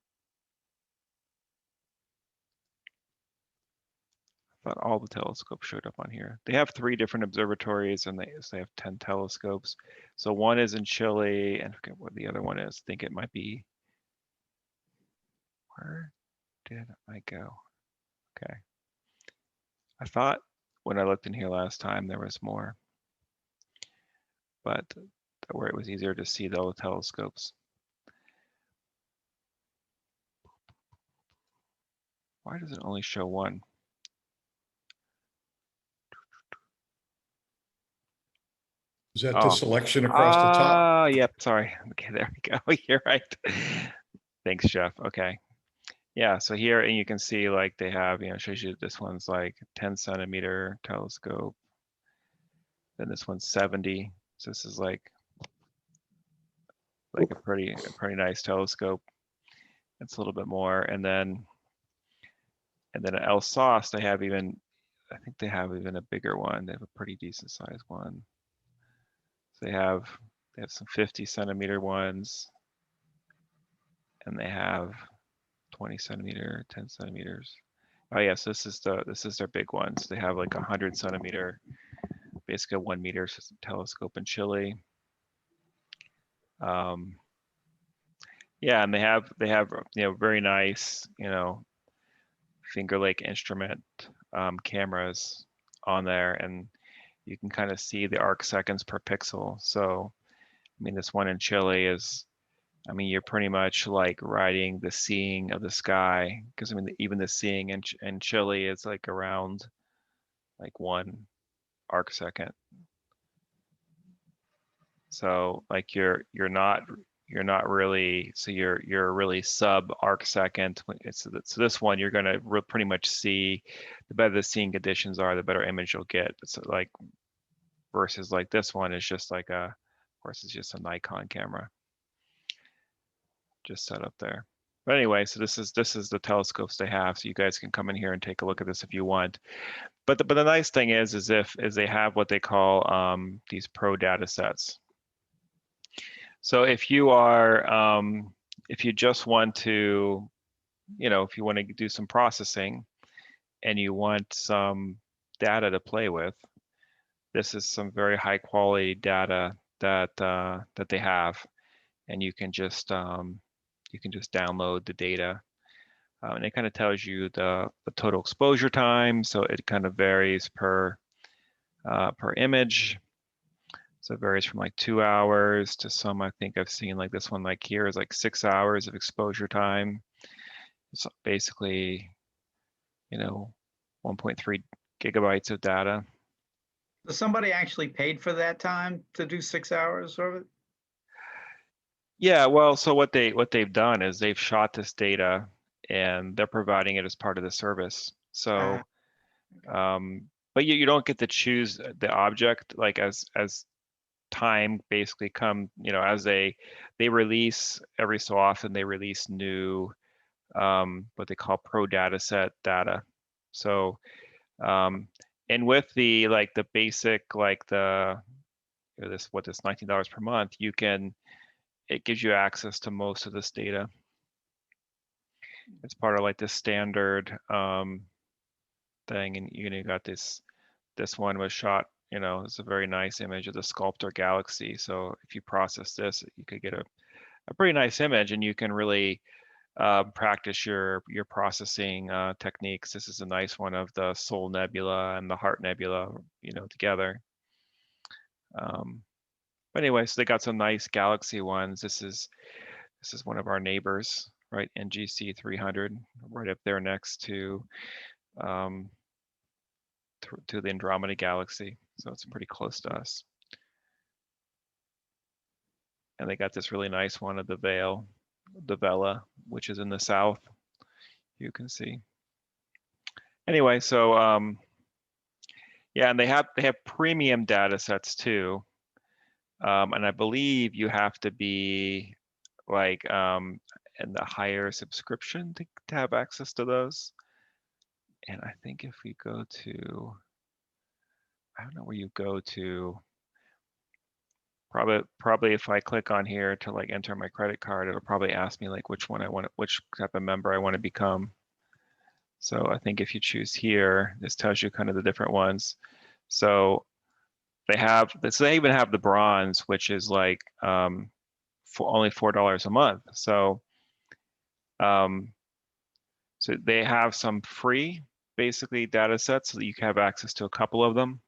thought all the telescopes showed up on here. They have 3 different observatories, and they have 10 telescopes. So one is in Chile, and I forget what the other one is. I think it might be, where did I go? Okay. I thought when I looked in here last time there was more, but where it was easier to see all the telescopes. Why does it only show one? Is that the selection across the top? Ah, yep, sorry. Okay, there we go. You're right. Thanks, Jeff. Okay. Yeah, so here, and you can see like they have, shows you this one's like 10 centimeter telescope. Then this one's 70. So this is like a pretty nice telescope. It's a little bit more. And then at El Sos, they have even, I think they have even a bigger one. They have a pretty decent sized one. So they have some 50 centimeter ones, and they have 20 centimeter, 10 centimeters. Oh yes, this is their big ones. They have like 100 centimeter, basically a 1 meter telescope in Chile. Yeah, and they have very nice Finger Lake instrument cameras on there, and you can kind of see the arc seconds per pixel. So I mean, this one in Chile is, I mean, you're pretty much like riding the seeing of the sky, because I mean even the seeing in Chile is like around like 1 arc second. So like you're not really, so you're really sub arc second. So this one you're gonna pretty much see, the better the seeing conditions are, the better image you'll get. It's like versus like this one is just like of course it's just a Nikon camera just set up there. But anyway, so this is the telescopes they have. So you guys can come in here and take a look at this if you want. But the nice thing is they have what they call these pro data sets. So if you are if you just want to, if you want to do some processing and you want some data to play with, this is some very high quality data that they have, and you can just download the data, and it kind of tells you the total exposure time. So it kind of varies per image. So it varies from like 2 hours to some, I think I've seen like this one like here is like 6 hours of exposure time. It's basically, 1.3 gigabytes of data. So somebody actually paid for that time to do 6 hours of it? Yeah, well, so what they've done is they've shot this data and they're providing it as part of the service. So, but you don't get to choose the object like as time basically come, as they release every so often, they release new what they call pro data set data. So and with the basic like this $19 per month, it gives you access to most of this data. It's part of like this standard thing, and you got this one was shot, it's a very nice image of the Sculptor galaxy. So if you process this, you could get a pretty nice image, and you can really practice your processing techniques. This is a nice one of the Soul Nebula and the Heart Nebula, together. But anyway, so they got some nice galaxy ones. This is one of our neighbors, right? NGC 300, right up there next to the Andromeda galaxy. So it's pretty close to us. And they got this really nice one of the Vela, which is in the south. You can see. Anyway, so yeah, and they have premium data sets too. And I believe you have to be like in the higher subscription to have access to those. And I think if we go to, I don't know where you go to, probably if I click on here to like enter my credit card, it'll probably ask me like which type of member I want to become. So I think if you choose here, this tells you kind of the different ones. So they even have the bronze, which is like for only $4 a month. So so they have some free, basically, data sets so that you can have access to a couple of them.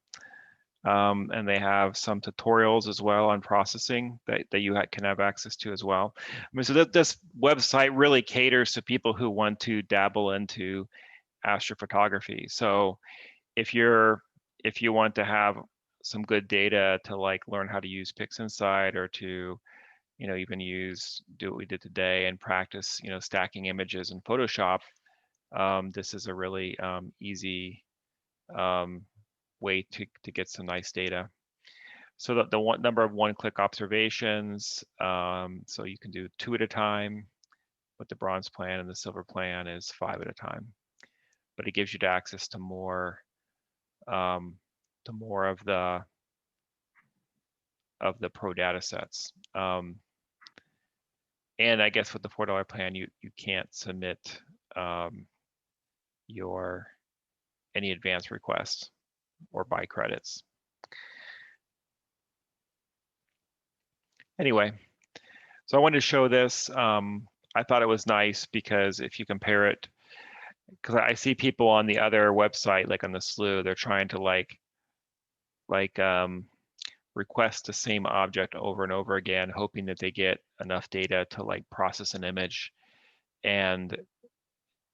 And they have some tutorials as well on processing that you can have access to as well. I mean, so this website really caters to people who want to dabble into astrophotography. So if you want to have some good data to like learn how to use PixInsight, or to even do what we did today and practice stacking images in Photoshop, this is a really easy way to get some nice data. So the number of one-click observations, so you can do 2 at a time with the bronze plan, and the silver plan is 5 at a time. But it gives you access to more of the pro data sets. And I guess with the $4 plan, you can't submit any advance requests or buy credits. Anyway, so I wanted to show this. I thought it was nice because if you compare it, because I see people on the other website, like on the SLU, they're trying to request the same object over and over again, hoping that they get enough data to like process an image. And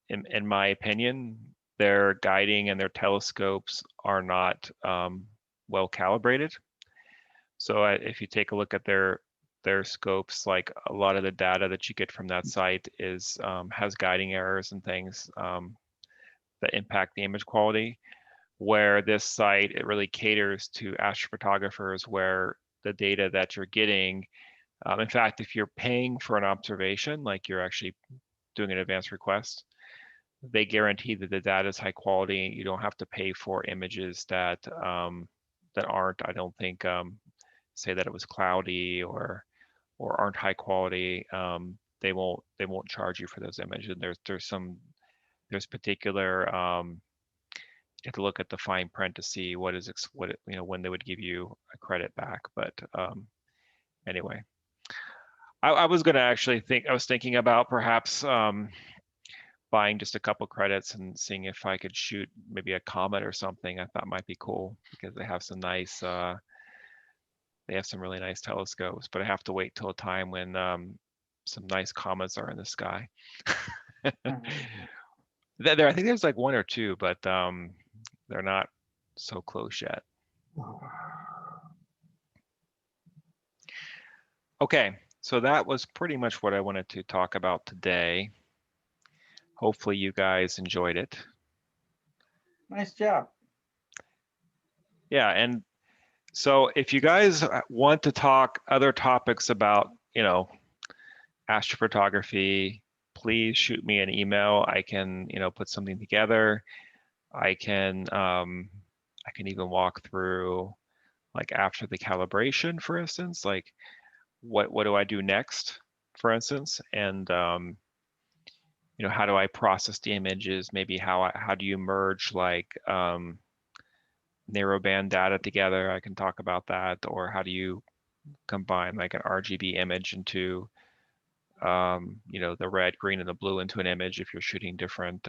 in my opinion, their guiding and their telescopes are not well calibrated. So if you take a look at their scopes, like a lot of the data that you get from that site has guiding errors and things that impact the image quality. Where this site, it really caters to astrophotographers, where the data that you're getting, in fact, if you're paying for an observation, like you're actually doing an advance request, they guarantee that the data is high quality. You don't have to pay for images that aren't, I don't think, say that it was cloudy or aren't high quality. They won't charge you for those images. There's particular you have to look at the fine print to see when they would give you a credit back. But anyway, I was thinking about perhaps buying just a couple credits and seeing if I could shoot maybe a comet or something. I thought might be cool because they have some really nice telescopes, but I have to wait till a time when some nice comets are in the sky. I think there's like 1 or 2, but they're not so close yet. Okay, so that was pretty much what I wanted to talk about today. Hopefully you guys enjoyed it. Nice job. Yeah, and so if you guys want to talk other topics about, astrophotography, please shoot me an email. I can, put something together. I can even walk through, like after the calibration, for instance, like what do I do next, for instance, and how do I process the images? Maybe how do you merge like narrowband data together? I can talk about that. Or how do you combine like an RGB image into the red, green, and the blue into an image if you're shooting different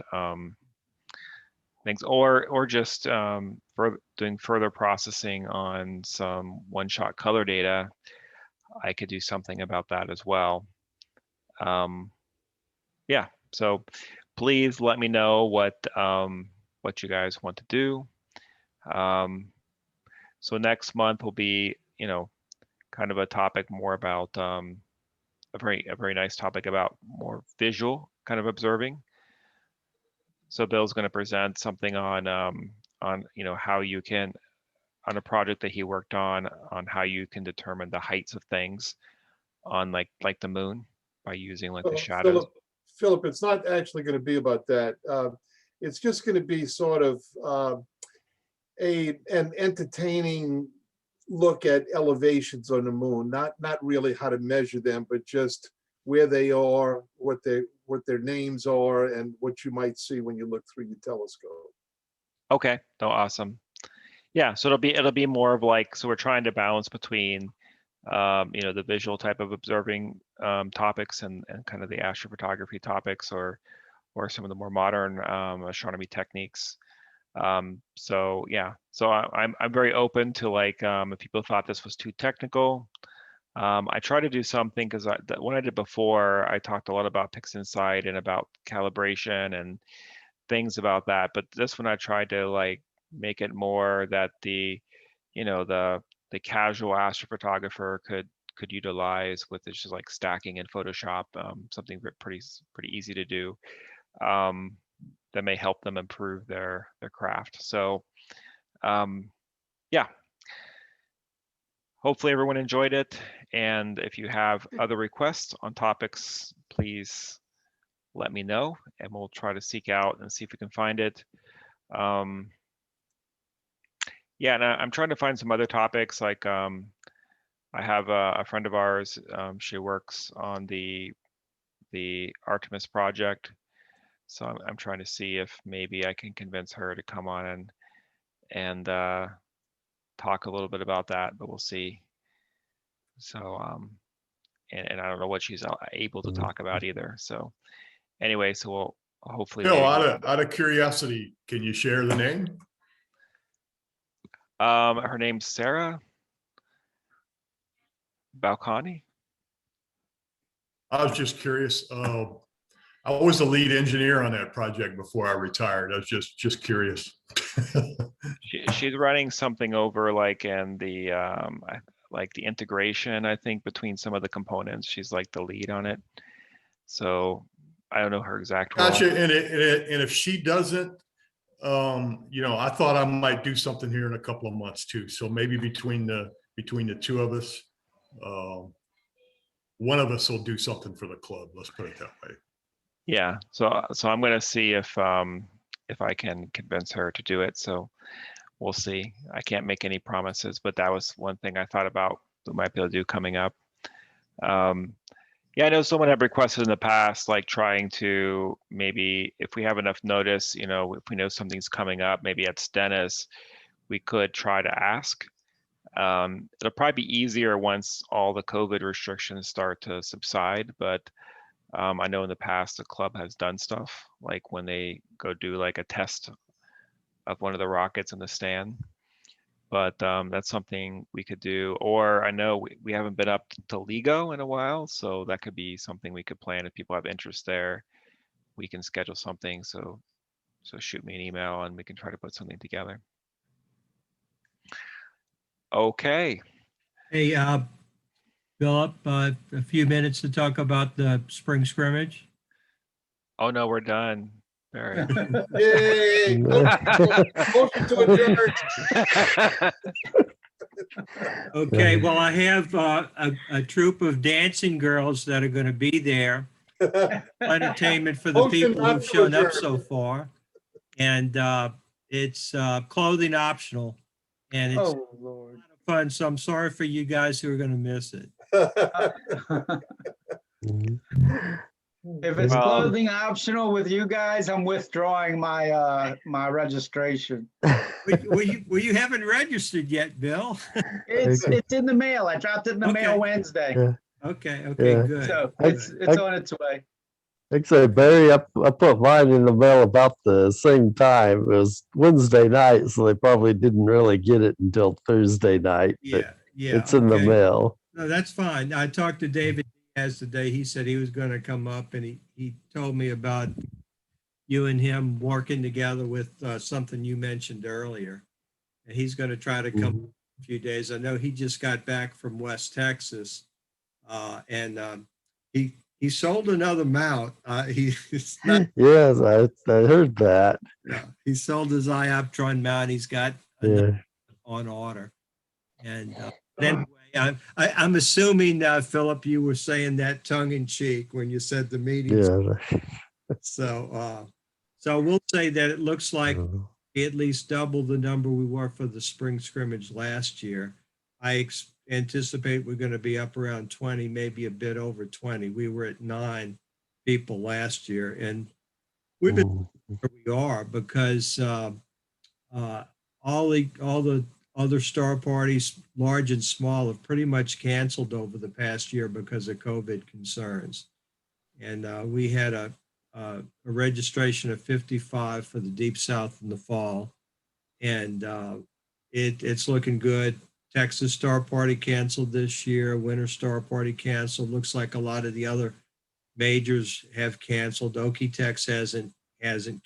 things, or just doing further processing on some one-shot color data. I could do something about that as well. Yeah, so please let me know what you guys want to do. So next month will be, kind of a topic more about a very nice topic about more visual kind of observing. So Bill's going to present something on how you can, on a project that he worked on how you can determine the heights of things on like the moon by using like the shadows. Philip, it's not actually going to be about that. It's just going to be sort of an entertaining look at elevations on the moon. Not really how to measure them, but just where they are, what their names are, and what you might see when you look through your telescope. Okay. Oh, awesome. Yeah. So it'll be more of like, so we're trying to balance between, the visual type of observing topics and kind of the astrophotography topics, or some of the more modern astronomy techniques. So yeah, so I'm very open to like, if people thought this was too technical. I try to do something because when I did before, I talked a lot about PixInsight and about calibration and things about that. But this one I tried to like make it more that the casual astrophotographer could utilize with just like stacking in Photoshop, something pretty easy to do, that may help them improve their craft. So yeah, hopefully everyone enjoyed it. And if you have other requests on topics, please let me know and we'll try to seek out and see if we can find it. Yeah, and I'm trying to find some other topics. Like I have a friend of ours. She works on the Artemis project, so I'm trying to see if maybe I can convince her to come on and talk a little bit about that. But we'll see. So and I don't know what she's able to talk about either. So anyway, so we'll hopefully. Bill, out of curiosity, can you share the name? Her name's Sarah Balcani. I was just curious. I was the lead engineer on that project before I retired. I was just curious. She's running something over like in the like the integration, I think, between some of the components. She's like the lead on it. So I don't know her exact role. Gotcha. And if she doesn't, I thought I might do something here in a couple of months too. So maybe between the two of us, one of us will do something for the club. Let's put it that way. Yeah. So I'm gonna see if I can convince her to do it. So we'll see. I can't make any promises, but that was one thing I thought about we might be able to do coming up. Yeah, I know someone had requested in the past, like trying to maybe, if we have enough notice, if we know something's coming up, maybe at Stennis, we could try to ask. It'll probably be easier once all the COVID restrictions start to subside, but I know in the past the club has done stuff like when they go do like a test of one of the rockets in the stand. But that's something we could do. Or I know we haven't been up to LIGO in a while, so that could be something we could plan. If people have interest there, we can schedule something. So shoot me an email and we can try to put something together. Okay. Hey, Philip, a few minutes to talk about the spring scrimmage. Oh no, we're done. Barry. Yay! Motion to adjourn. Okay, well, I have a troop of dancing girls that are going to be there. Entertainment for the Motion people not who've to shown up adjourn. so far. And it's clothing optional. And it's Oh, Lord. fun. So I'm sorry for you guys who are going to miss it. If it's Well, clothing optional with you guys, I'm withdrawing my my registration. Well, you haven't registered yet, Bill. It's in the mail. I dropped it in the mail Okay. Wednesday. Yeah. Okay, Yeah. good. So good. it's on its way. Actually, Barry, I put mine in the mail about the same time. It was Wednesday night, so they probably didn't really get it until Thursday night. But Yeah, it's in the okay. mail. No, that's fine. I talked to David Diaz today. He said he was going to come up, and he told me about you and him working together with something you mentioned earlier. And he's going to try to come Mhm. a few days. I know he just got back from West Texas, and he sold another mount. He's not, Yes, I heard that. he sold his iOptron mount. He's got Yeah. on order. And anyway, I'm assuming, Philip, you were saying that tongue in cheek when you said the meetings. Yeah. So we'll say that it looks like we at least double the number we were for the spring scrimmage last year. I anticipate we're going to be up around 20, maybe a bit over 20. We were at 9 people last year, and we've been where we are because all the other star parties, large and small, have pretty much canceled over the past year because of COVID concerns. And we had a registration of 55 for the Deep South in the fall, and it's looking good. Texas Star Party canceled this year. Winter Star Party canceled. Looks like a lot of the other majors have canceled. Okie-Tex hasn't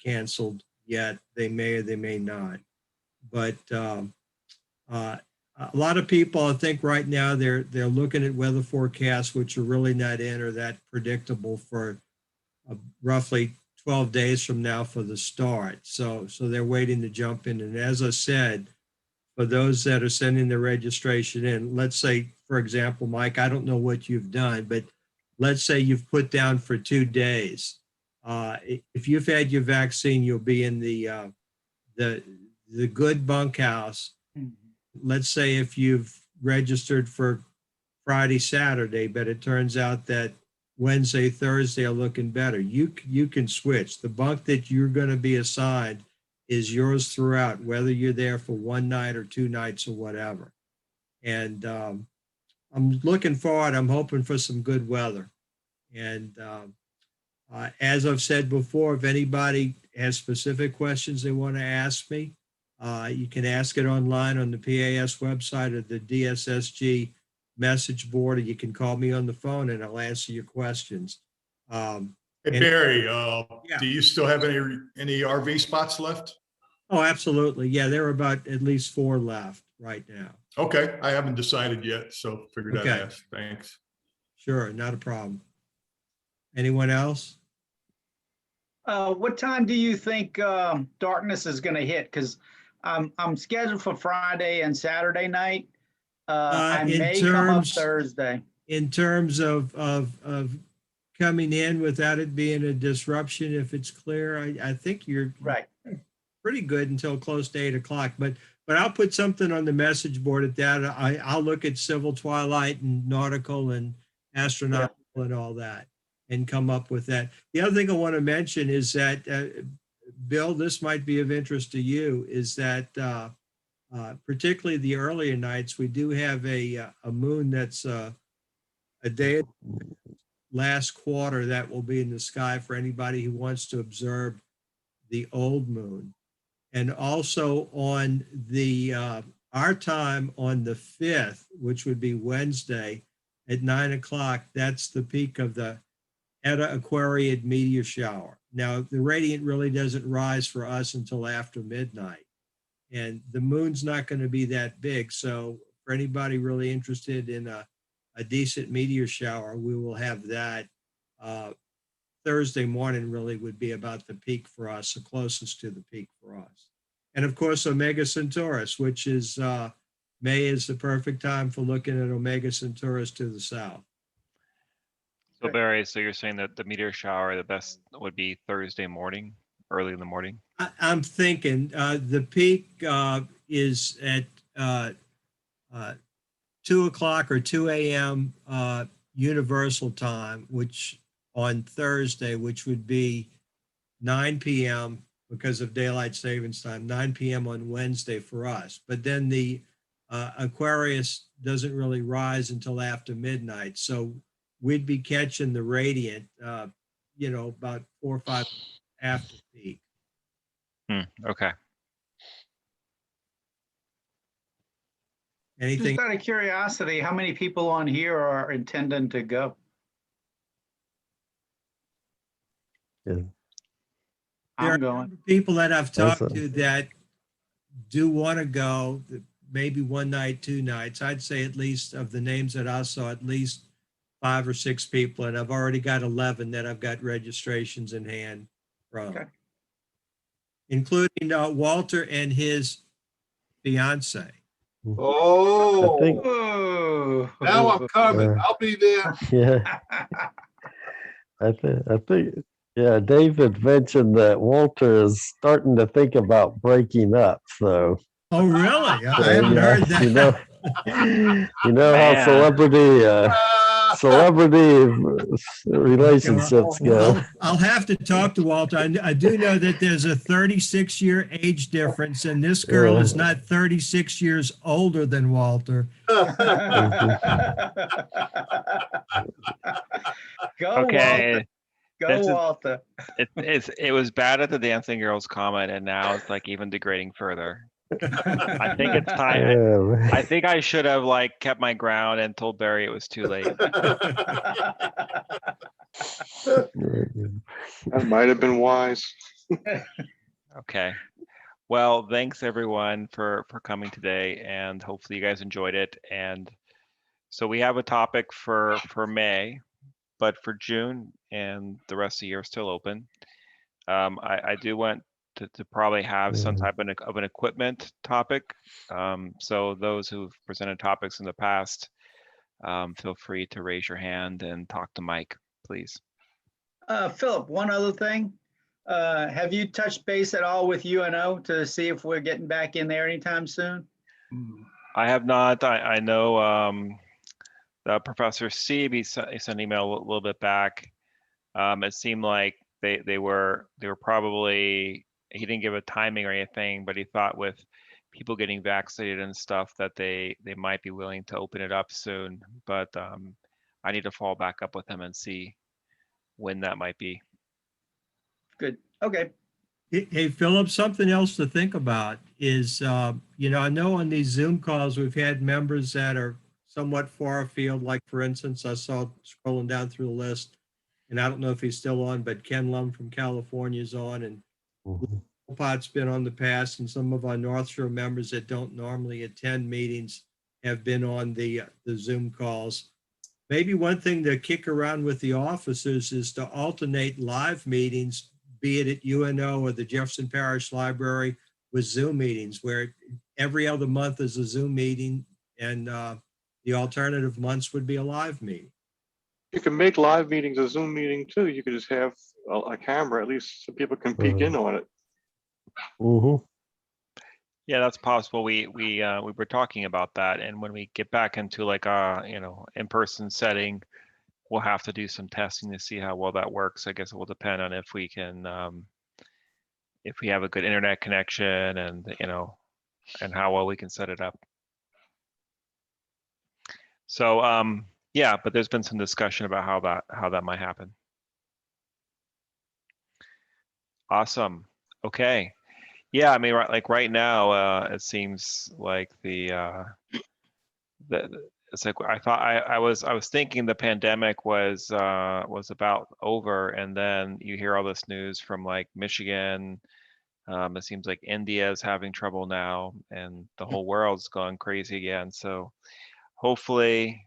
canceled yet. They may or they may not. But a lot of people, I think, right now they're looking at weather forecasts, which are really not in or that predictable for roughly 12 days from now for the start. So they're waiting to jump in. And as I said, for those that are sending their registration in, let's say, for example, Mike, I don't know what you've done, but let's say you've put down for 2 days. If you've had your vaccine, you'll be in the good bunkhouse. Let's say if you've registered for Friday, Saturday, but it turns out that Wednesday, Thursday are looking better, you can switch. The bunk that you're going to be assigned is yours throughout, whether you're there for 1 night or 2 nights or whatever. And I'm looking forward. I'm hoping for some good weather. And as I've said before, if anybody has specific questions they want to ask me, you can ask it online on the PAS website or the DSSG message board, or you can call me on the phone and I'll answer your questions. Hey, Barry, Yeah. do you still have any RV spots left? Oh, absolutely. Yeah, there are about at least 4 left right now. Okay, I haven't decided yet, so figured I'd Okay. ask. Thanks. Sure, not a problem. Anyone else? What time do you think darkness is going to hit? Because I'm scheduled for Friday and Saturday night. I may come up Thursday. In terms of coming in without it being a disruption, if it's clear, I think you're right. Pretty good until close to 8 o'clock. But I'll put something on the message board at that. I'll look at civil twilight and nautical and astronomical and all that and come up with that. The other thing I want to mention is that, Bill, this might be of interest to you, is that particularly the earlier nights, we do have a moon that's a day last quarter that will be in the sky for anybody who wants to observe the old moon. And also on the our time on the 5th, which would be Wednesday at 9 o'clock, that's the peak of the Eta Aquariid meteor shower. Now, the radiant really doesn't rise for us until after midnight. And the moon's not going to be that big. So for anybody really interested in a decent meteor shower, we will have that. Thursday morning really would be about the peak for us, the closest to the peak for us. And of course, Omega Centaurus, which is May is the perfect time for looking at Omega Centaurus to the south. So Barry, so you're saying that the meteor shower, the best would be Thursday morning, early in the morning? I'm thinking the peak is at 2 o'clock or 2 a.m. Universal time, which on Thursday, which would be 9 p.m. because of daylight savings time, 9 p.m. on Wednesday for us. But then the Aquarius doesn't really rise until after midnight. So we'd be catching the radiant, about 4 or 5 after peak. Okay. Anything? Just out of curiosity, how many people on here are intending to go? Yeah. I'm going. People that I've talked to that do want to go, maybe 1 night, 2 nights. I'd say at least of the names that I saw, at least 5 or 6 people, and I've already got 11 that I've got registrations in hand from, including Walter and his fiance. Oh, now I'm coming. I'll be there. Yeah. I think, yeah, David mentioned that Walter is starting to think about breaking up. So. Oh, really? I haven't heard that. You know how Man. celebrity relationships Well, go. I'll have to talk to Walter. I do know that there's a 36-year age difference, and this girl is not 36 years older than Walter. Go, Okay. Walter. Go, This is Walter. it was bad at the Dancing Girls comment, and now it's like even degrading further. I think it's time. Yeah, I think I should have like kept my ground and told Barry it was too late. That might have been wise. Okay. Well, thanks everyone for coming today, and hopefully you guys enjoyed it. And so we have a topic for May, but for June and the rest of the year is still open. I do want to probably have some type of an equipment topic. So those who've presented topics in the past, feel free to raise your hand and talk to Mike, please. Philip, one other thing. Have you touched base at all with UNO to see if we're getting back in there anytime soon? I have not. I know Professor Sieb, he sent an email a little bit back. It seemed like they were probably, he didn't give a timing or anything, but he thought with people getting vaccinated and stuff that they might be willing to open it up soon. But I need to follow back up with him and see when that might be. Good. Okay. Hey, Philip, something else to think about is, you know, I know on these Zoom calls, we've had members that are somewhat far afield. Like, for instance, I saw scrolling down through the list, and I don't know if he's still on, but Ken Lum from California is on, and Pot's been on the past, and some of our North Shore members that don't normally attend meetings have been on the Zoom calls. Maybe one thing to kick around with the officers is to alternate live meetings, be it at UNO or the Jefferson Parish Library, with Zoom meetings, where every other month is a Zoom meeting, and the alternative months would be a live meeting. You can make live meetings a Zoom meeting too. You could just have a camera, at least so people can peek in on it. Yeah, that's possible. We were talking about that, and when we get back into like a in-person setting, we'll have to do some testing to see how well that works. I guess it will depend on if we can, if we have a good internet connection, and and how well we can set it up. So yeah, but there's been some discussion about how that might happen. Awesome. Okay. Yeah, I mean, right now, it seems like it's like I was thinking the pandemic was about over, and then you hear all this news from like Michigan. It seems like India is having trouble now, and the whole world's going crazy again. So hopefully,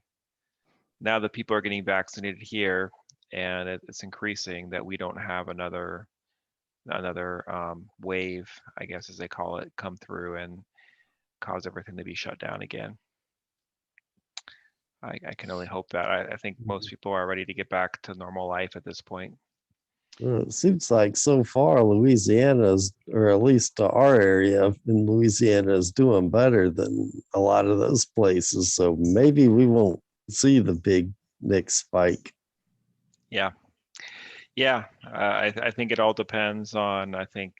now that people are getting vaccinated here and it's increasing, that we don't have another wave, I guess as they call it, come through and cause everything to be shut down again. I can only hope that. I think most people are ready to get back to normal life at this point. Well, it seems like so far Louisiana's, or at least our area in Louisiana, is doing better than a lot of those places. So maybe we won't see the big next spike. Yeah. Yeah, I think it all depends on, I think,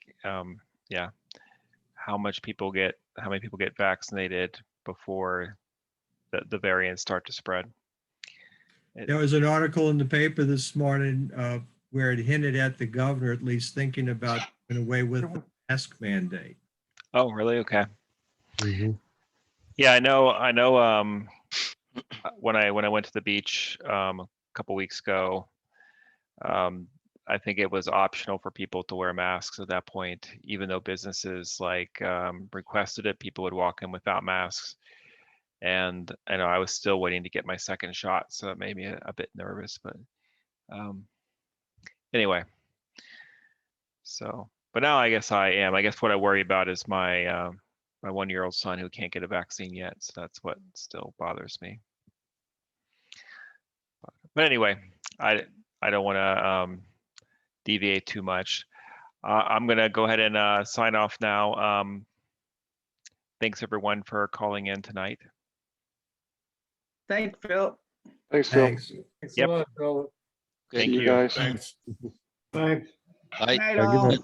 yeah, how many people get vaccinated before the variants start to spread. There was an article in the paper this morning where it hinted at the governor at least thinking about doing away with the mask mandate. Oh, really? Okay. Yeah, I know. When I went to the beach a couple weeks ago, I think it was optional for people to wear masks at that point, even though businesses like requested it. People would walk in without masks, and I know I was still waiting to get my second shot, so it made me a bit nervous. But anyway, so but now I guess I am. I guess what I worry about is my my 1-year-old son who can't get a vaccine yet, so that's what still bothers me. But anyway, I don't want to deviate too much. I'm gonna go ahead and sign off now. Thanks everyone for calling in tonight. Thank you, Phil. Thanks, Phil. Thanks. Thanks Yep. a lot, Phil. Thank See you you. guys. Thanks. Thanks. Night, Have a good all. night.